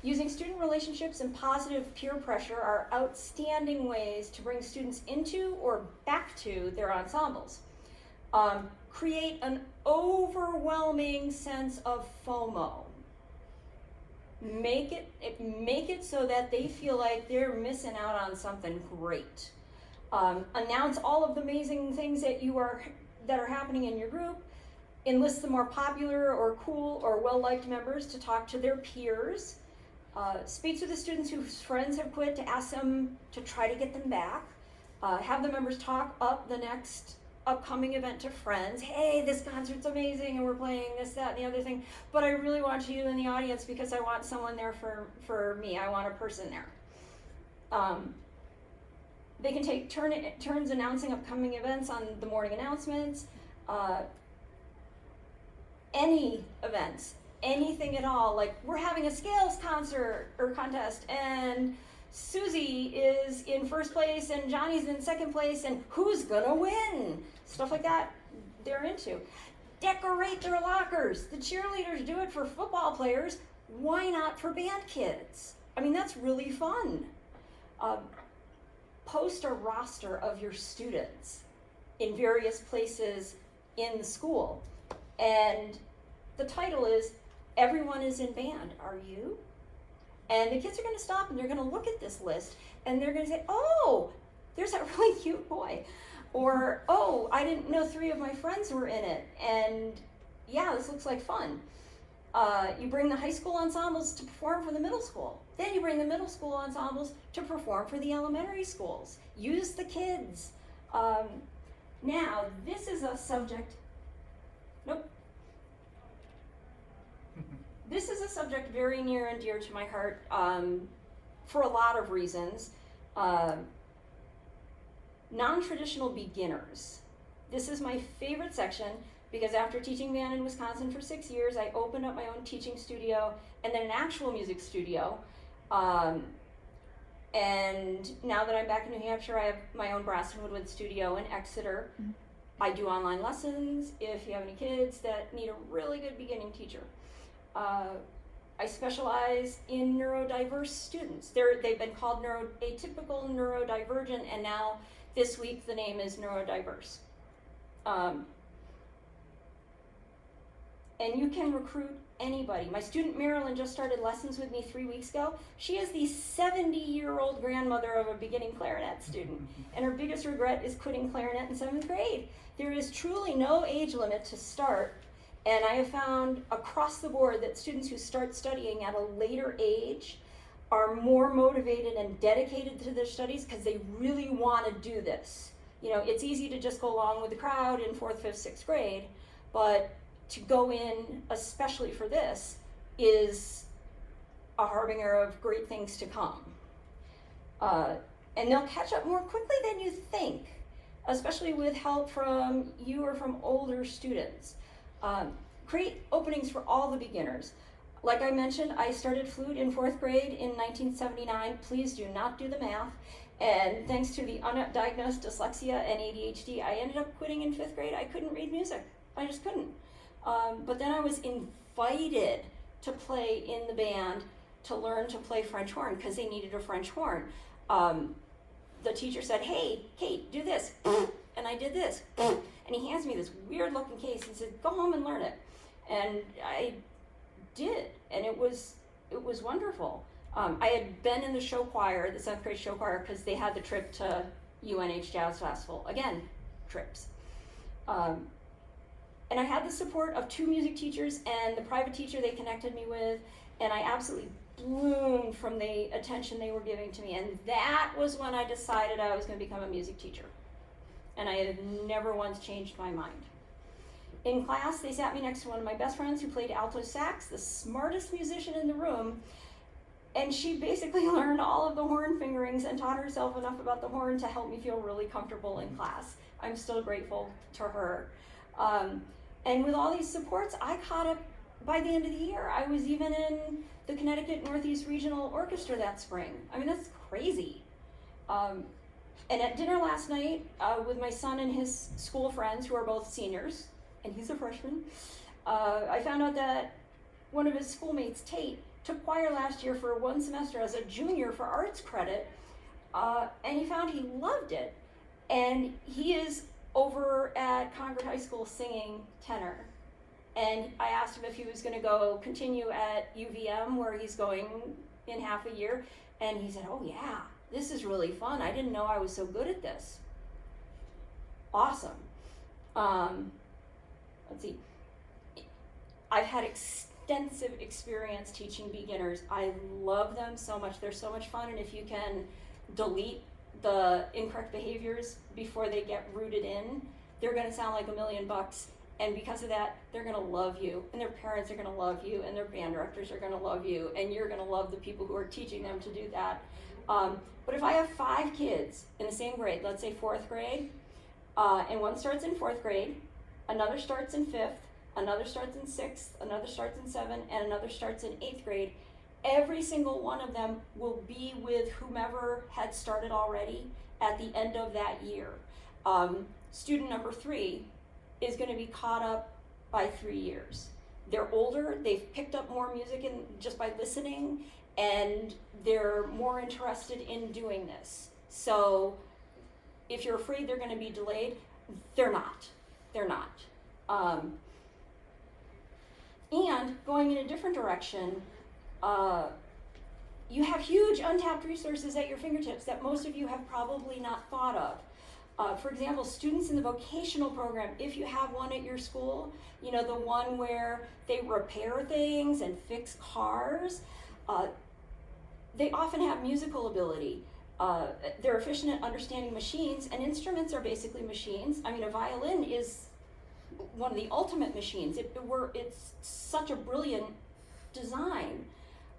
Using student relationships and positive peer pressure are outstanding ways to bring students into or back to their ensembles. Create an overwhelming sense of FOMO. Make it so that they feel like they're missing out on something great. Announce all of the amazing things that are happening in your group. Enlist the more popular or cool or well-liked members to talk to their peers. Speak to the students whose friends have quit to ask them to try to get them back. Have the members talk up the next upcoming event to friends. Hey, this concert's amazing and we're playing this, that, and the other thing, but I really want you in the audience because I want someone there for me. I want a person there. They can take turns announcing upcoming events on the morning announcements. Any events, anything at all, like we're having a scales concert or contest and Susie is in first place and Johnny's in second place and who's gonna win? Stuff like that they're into. Decorate their lockers. The cheerleaders do it for football players. Why not for band kids? I mean, that's really fun. Post a roster of your students in various places in the school. And the title is, Everyone is in Band. Are you? And the kids are going to stop and they're going to look at this list and they're going to say, oh, there's that really cute boy. Or, oh, I didn't know 3 of my friends were in it, and yeah, this looks like fun. You bring the high school ensembles to perform for the middle school. Then you bring the middle school ensembles to perform for the elementary schools. Use the kids. Now, this is a subject, nope. This is a subject very near and dear to my heart for a lot of reasons. Non-traditional beginners. This is my favorite section because after teaching band in Wisconsin for 6 years, I opened up my own teaching studio and then an actual music studio. And now that I'm back in New Hampshire, I have my own brass and woodwind studio in Exeter. Mm-hmm. I do online lessons if you have any kids that need a really good beginning teacher. I specialize in neurodiverse students. They've been called atypical, neurodivergent, and now this week the name is neurodiverse. And you can recruit anybody. My student Marilyn just started lessons with me 3 weeks ago. She is the 70-year-old grandmother of a beginning clarinet student, and her biggest regret is quitting clarinet in 7th grade. There is truly no age limit to start, and I have found across the board that students who start studying at a later age are more motivated and dedicated to their studies because they really want to do this. You know, it's easy to just go along with the crowd in 4th, 5th, 6th grade, but to go in, especially for this, is a harbinger of great things to come. And they'll catch up more quickly than you think, especially with help from you or from older students. Create openings for all the beginners. Like I mentioned, I started flute in 4th grade in 1979. Please do not do the math. And thanks to the undiagnosed dyslexia and ADHD, I ended up quitting in 5th grade. I couldn't read music. I just couldn't. But then I was invited to play in the band to learn to play French horn because they needed a French horn. The teacher said, "Hey, Kate, do this." And I did this. And he hands me this weird looking case and said, "Go home and learn it." And I did, and it was wonderful. I had been in the show choir, the 7th grade show choir, because they had the trip to UNH Jazz Festival. Again, trips. And I had the support of 2 music teachers and the private teacher they connected me with, and I absolutely bloomed from the attention they were giving to me. And that was when I decided I was going to become a music teacher. And I have never once changed my mind. In class, they sat me next to one of my best friends who played alto sax, the smartest musician in the room, and she basically learned all of the horn fingerings and taught herself enough about the horn to help me feel really comfortable in class. I'm still grateful to her. And with all these supports, I caught up by the end of the year. I was even in the Connecticut Northeast Regional Orchestra that spring. I mean, that's crazy. And at dinner last night with my son and his school friends, who are both seniors, and he's a freshman, I found out that one of his schoolmates, Tate, took choir last year for 1 semester as a junior for arts credit, and he found he loved it. And he is over at Concord High School singing tenor. And I asked him if he was going to go continue at UVM, where he's going in half a year, and he said, "Oh yeah, this is really fun. I didn't know I was so good at this." Awesome. Let's see. I've had extensive experience teaching beginners. I love them so much. They're so much fun, and if you can delete the incorrect behaviors before they get rooted in, they're going to sound like $1 million. And because of that, they're going to love you, and their parents are going to love you, and their band directors are going to love you, and you're going to love the people who are teaching them to do that. But if I have 5 kids in the same grade, let's say 4th grade, and one starts in 4th grade, another starts in 5th, another starts in 6th, another starts in 7th, and another starts in 8th grade, every single one of them will be with whomever had started already at the end of that year. Student number 3 is going to be caught up by 3 years. They're older, they've picked up more music just by listening, and they're more interested in doing this. So if you're afraid they're going to be delayed, they're not. They're not. And going in a different direction, you have huge untapped resources at your fingertips that most of you have probably not thought of. For example, students in the vocational program, if you have one at your school, you know, the one where they repair things and fix cars, they often have musical ability. They're efficient at understanding machines, and instruments are basically machines. I mean, a violin is one of the ultimate machines. It's such a brilliant design.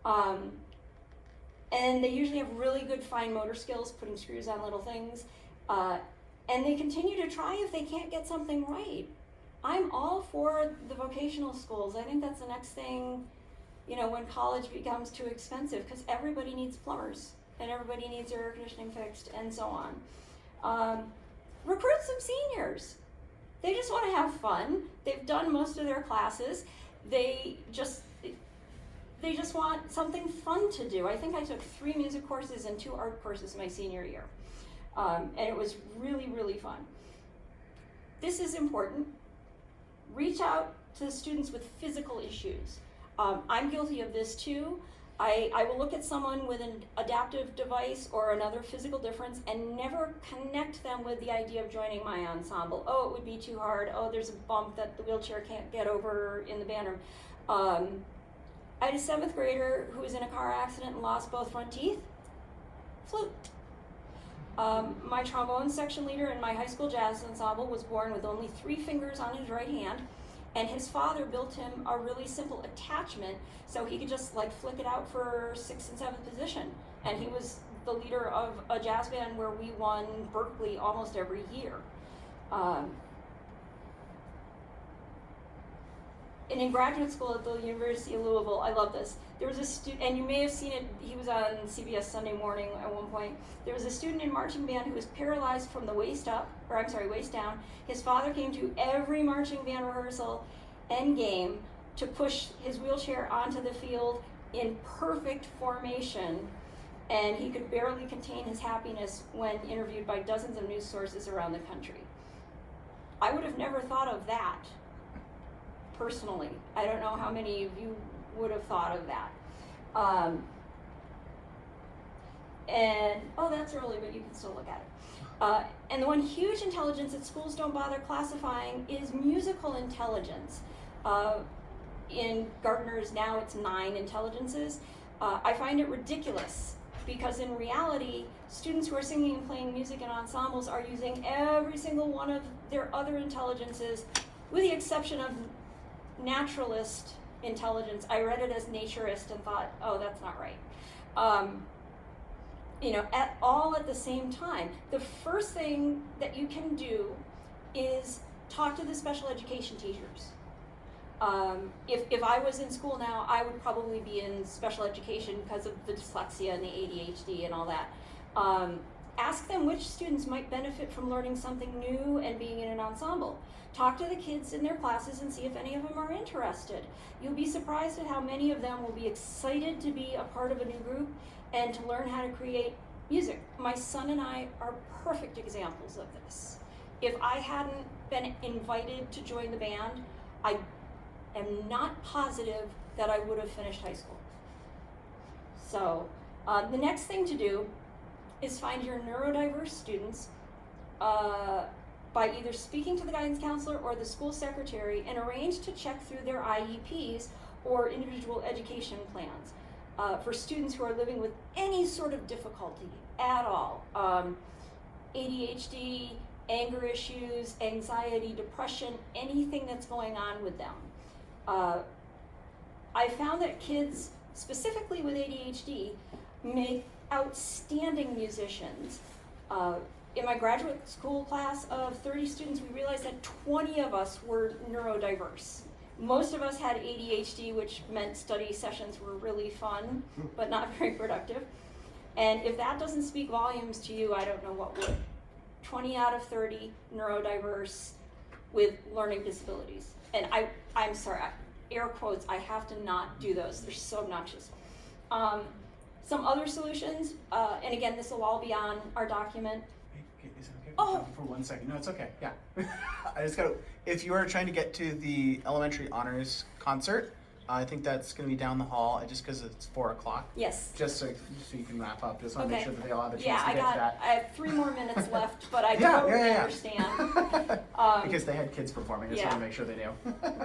And they usually have really good fine motor skills, putting screws on little things. And they continue to try if they can't get something right. I'm all for the vocational schools. I think that's the next thing, you know, when college becomes too expensive, because everybody needs plumbers and everybody needs their air conditioning fixed and so on. Recruit some seniors. They just want to have fun. They've done most of their classes. They just want something fun to do. I think I took 3 music courses and 2 art courses my senior year. And it was really, really fun. This is important. Reach out to the students with physical issues. I'm guilty of this too. I will look at someone with an adaptive device or another physical difference and never connect them with the idea of joining my ensemble. Oh, it would be too hard. Oh, there's a bump that the wheelchair can't get over in the band room. I had a 7th grader who was in a car accident and lost both front teeth. Flute. My trombone section leader in my high school jazz ensemble was born with only 3 fingers on his right hand, and his father built him a really simple attachment so he could just like flick it out for 6th and 7th position. And he was the leader of a jazz band where we won Berkeley almost every year. And in graduate school at the University of Louisville, I love this. There was a student, and you may have seen it, he was on CBS Sunday Morning at one point. There was a student in marching band who was paralyzed from the waist down. His father came to every marching band rehearsal and game to push his wheelchair onto the field in perfect formation, and he could barely contain his happiness when interviewed by dozens of news sources around the country. I would have never thought of that. Personally, I don't know how many of you would have thought of that. And, oh, that's early, but you can still look at it. And the one huge intelligence that schools don't bother classifying is musical intelligence. In Gardner's now it's 9 intelligences. I find it ridiculous because in reality, students who are singing and playing music in ensembles are using every single one of their other intelligences, with the exception of naturalist intelligence. I read it as naturist and thought, oh, that's not right. You know, at the same time. The first thing that you can do is talk to the special education teachers. If I was in school now, I would probably be in special education because of the dyslexia and the ADHD and all that. Ask them which students might benefit from learning something new and being in an ensemble. Talk to the kids in their classes and see if any of them are interested. You'll be surprised at how many of them will be excited to be a part of a new group and to learn how to create music. My son and I are perfect examples of this. If I hadn't been invited to join the band, I am not positive that I would have finished high school. So the next thing to do is find your neurodiverse students by either speaking to the guidance counselor or the school secretary and arrange to check through their IEPs or individual education plans for students who are living with any sort of difficulty at all. ADHD, anger issues, anxiety, depression, anything that's going on with them. I found that kids, specifically with ADHD, make outstanding musicians. In my graduate school class of 30 students, we realized that 20 of us were neurodiverse. Most of us had ADHD, which meant study sessions were really fun, but not very productive. And if that doesn't speak volumes to you, I don't know what would. 20 out of 30 neurodiverse with learning disabilities. And I'm sorry, air quotes, I have to not do those. They're so obnoxious. Some other solutions, and again, this will all be on our document. Is it okay? Oh. For 1 second. No, it's okay. Yeah. I just gotta, if you are trying to get to the elementary honors concert, I think that's going to be down the hall just because it's 4 o'clock. Yes. Just so you can wrap up. Just want to make sure that they all have a chance Yeah, to get to that. I have 3 more minutes left, but I Yeah, totally yeah. understand. Because they had kids performing. Just want to make sure they knew.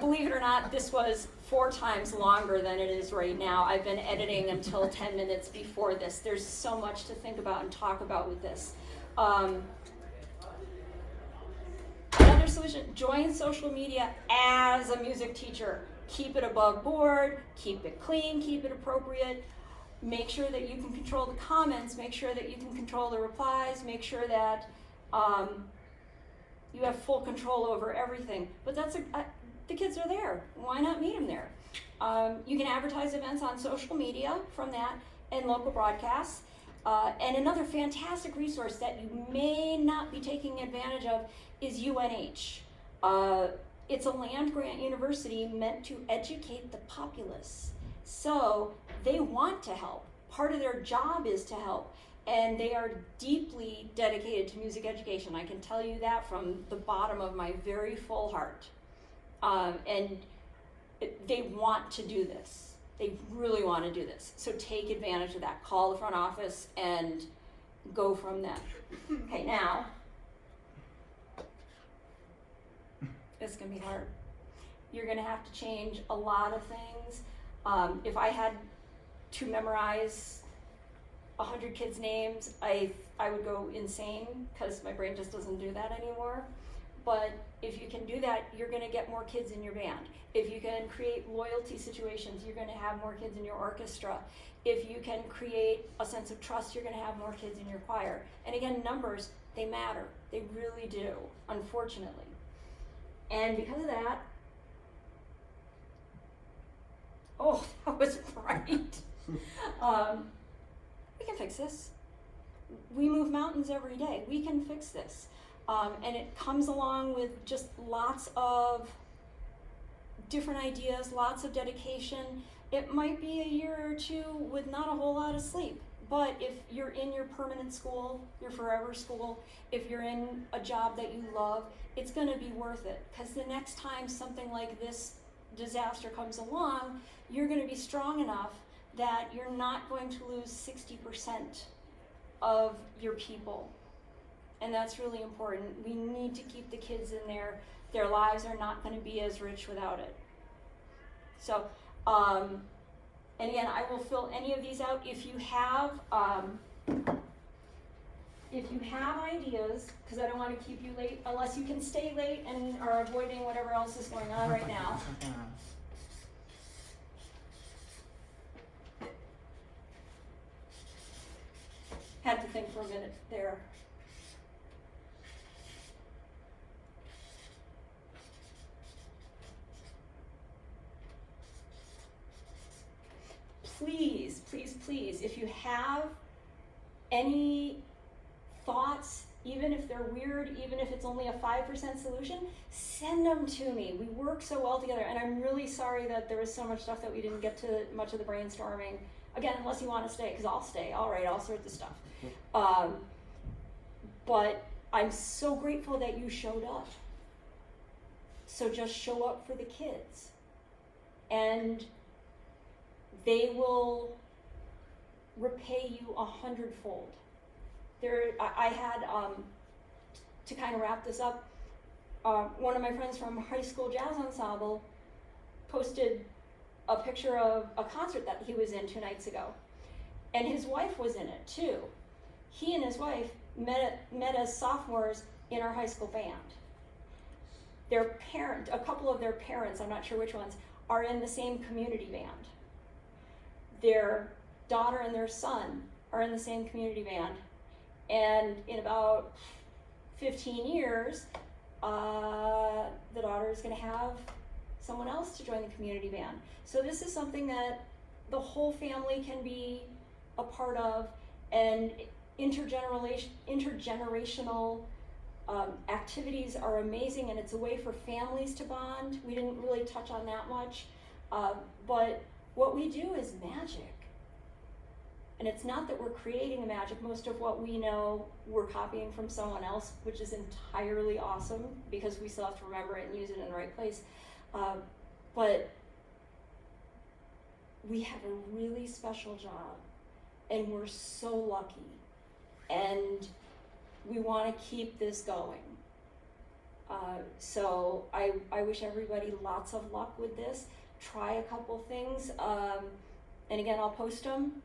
Believe it or not, this was 4 times longer than it is right now. I've been editing until 10 minutes before this. There's so much to think about and talk about with this. Another solution, join social media as a music teacher. Keep it above board, keep it clean, keep it appropriate. Make sure that you can control the comments, make sure that you can control the replies, make sure that you have full control over everything. But the kids are there. Why not meet them there? You can advertise events on social media from that and local broadcasts. And another fantastic resource that you may not be taking advantage of is UNH. It's a land-grant university meant to educate the populace. So they want to help. Part of their job is to help. And they are deeply dedicated to music education. I can tell you that from the bottom of my very full heart. And they want to do this. They really want to do this. So take advantage of that. Call the front office and go from them. Okay, now, it's going to be hard. You're going to have to change a lot of things. If I had to memorize 100 kids' names, I would go insane because my brain just doesn't do that anymore. But if you can do that, you're going to get more kids in your band. If you can create loyalty situations, you're going to have more kids in your orchestra. If you can create a sense of trust, you're going to have more kids in your choir. And again, numbers, they matter. They really do, unfortunately. And because of that, that was bright. We can fix this. We move mountains every day. We can fix this. And it comes along with just lots of different ideas, lots of dedication. It might be a year or two with not a whole lot of sleep. But if you're in your permanent school, your forever school, if you're in a job that you love, it's going to be worth it. Because the next time something like this disaster comes along, you're going to be strong enough that you're not going to lose 60% of your people. And that's really important. We need to keep the kids in there. Their lives are not going to be as rich without it. So, and again, I will fill any of these out. If you have ideas, because I don't want to keep you late, unless you can stay late and are avoiding whatever else is going on right now. Had to think for a minute there. Please, please, please, if you have any thoughts, even if they're weird, even if it's only a 5% solution, send them to me. We work so well together, and I'm really sorry that there was so much stuff that we didn't get to much of the brainstorming. Again, unless you want to stay, because I'll stay. I'll write all sorts of stuff. But I'm so grateful that you showed up. So just show up for the kids. And they will repay you 100-fold. I had, to kind of wrap this up, one of my friends from high school jazz ensemble posted a picture of a concert that he was in 2 nights ago. And his wife was in it too. He and his wife met as sophomores in our high school band. A couple of their parents, I'm not sure which ones, are in the same community band. Their daughter and their son are in the same community band. And in about 15 years, the daughter is going to have someone else to join the community band. So this is something that the whole family can be a part of, and intergenerational activities are amazing, and it's a way for families to bond. We didn't really touch on that much, but what we do is magic. And it's not that we're creating the magic. Most of what we know, we're copying from someone else, which is entirely awesome because we still have to remember it and use it in the right place. But we have a really special job, and we're so lucky, and we want to keep this going. So I wish everybody lots of luck with this. Try a couple things, and again, I'll post them.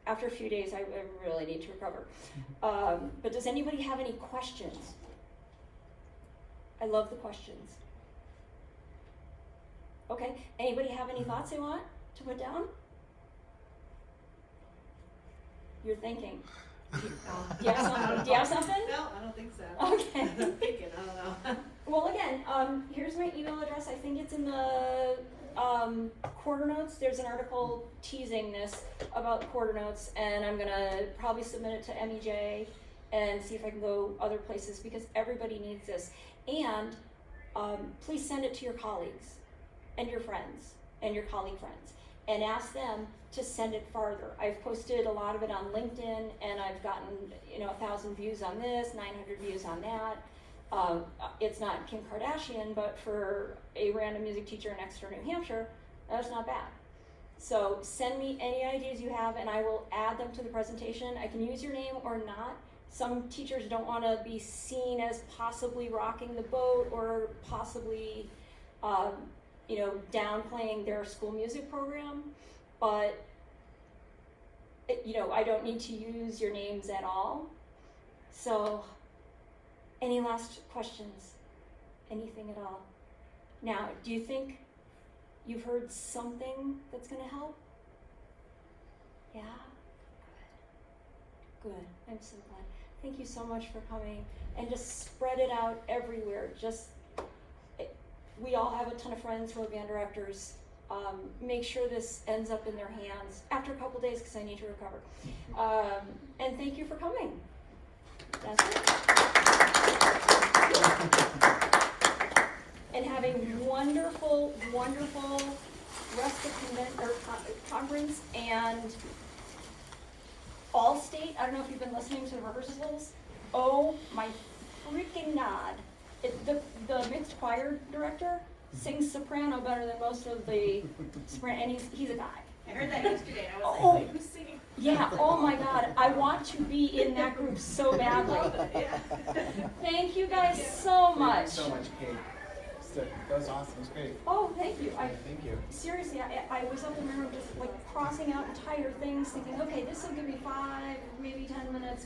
After a few days, I really need to recover. But does anybody have any questions? I love the questions. Okay, anybody have any thoughts they want to put down? You're thinking. Do you have something? No, I don't think so. Okay. I'm thinking, I don't know. Well, again, here's my email address. I think it's in the quarter notes. There's an article teasing this about quarter notes, and I'm gonna probably submit it to MEJ and see if I can go other places, because everybody needs this. And please send it to your colleagues and your friends and your colleague friends, and ask them to send it farther. I've posted a lot of it on LinkedIn, and I've gotten 1,000 views on this, 900 views on that. It's not Kim Kardashian, but for a random music teacher in Exeter, New Hampshire, that's not bad. So send me any ideas you have, and I will add them to the presentation. I can use your name or not. Some teachers don't want to be seen as possibly rocking the boat or possibly, downplaying their school music program, but I don't need to use your names at all. So, any last questions? Anything at all? Now, do you think you've heard something that's going to help? Yeah? Good. I'm so glad. Thank you so much for coming, and just spread it out everywhere. We all have a ton of friends who are band directors. Make sure this ends up in their hands after a couple days, because I need to recover. And thank you for coming. That's it. And have a wonderful, wonderful rest of conference, and Allstate. I don't know if you've been listening to the rehearsals. Oh my freaking God. The mixed choir director sings soprano better than most of the soprano, and he's a guy. I heard that yesterday, and I was Oh. like, wait, who's singing? Yeah, oh my God, I want to be in that group so badly. Yeah. Thank you guys so much. Thank you so much, Kate. That was awesome. It was great. Oh, thank you. Thank you. Seriously, I was up in my room just like crossing out entire things, thinking, okay, this will give me 5, maybe 10 minutes.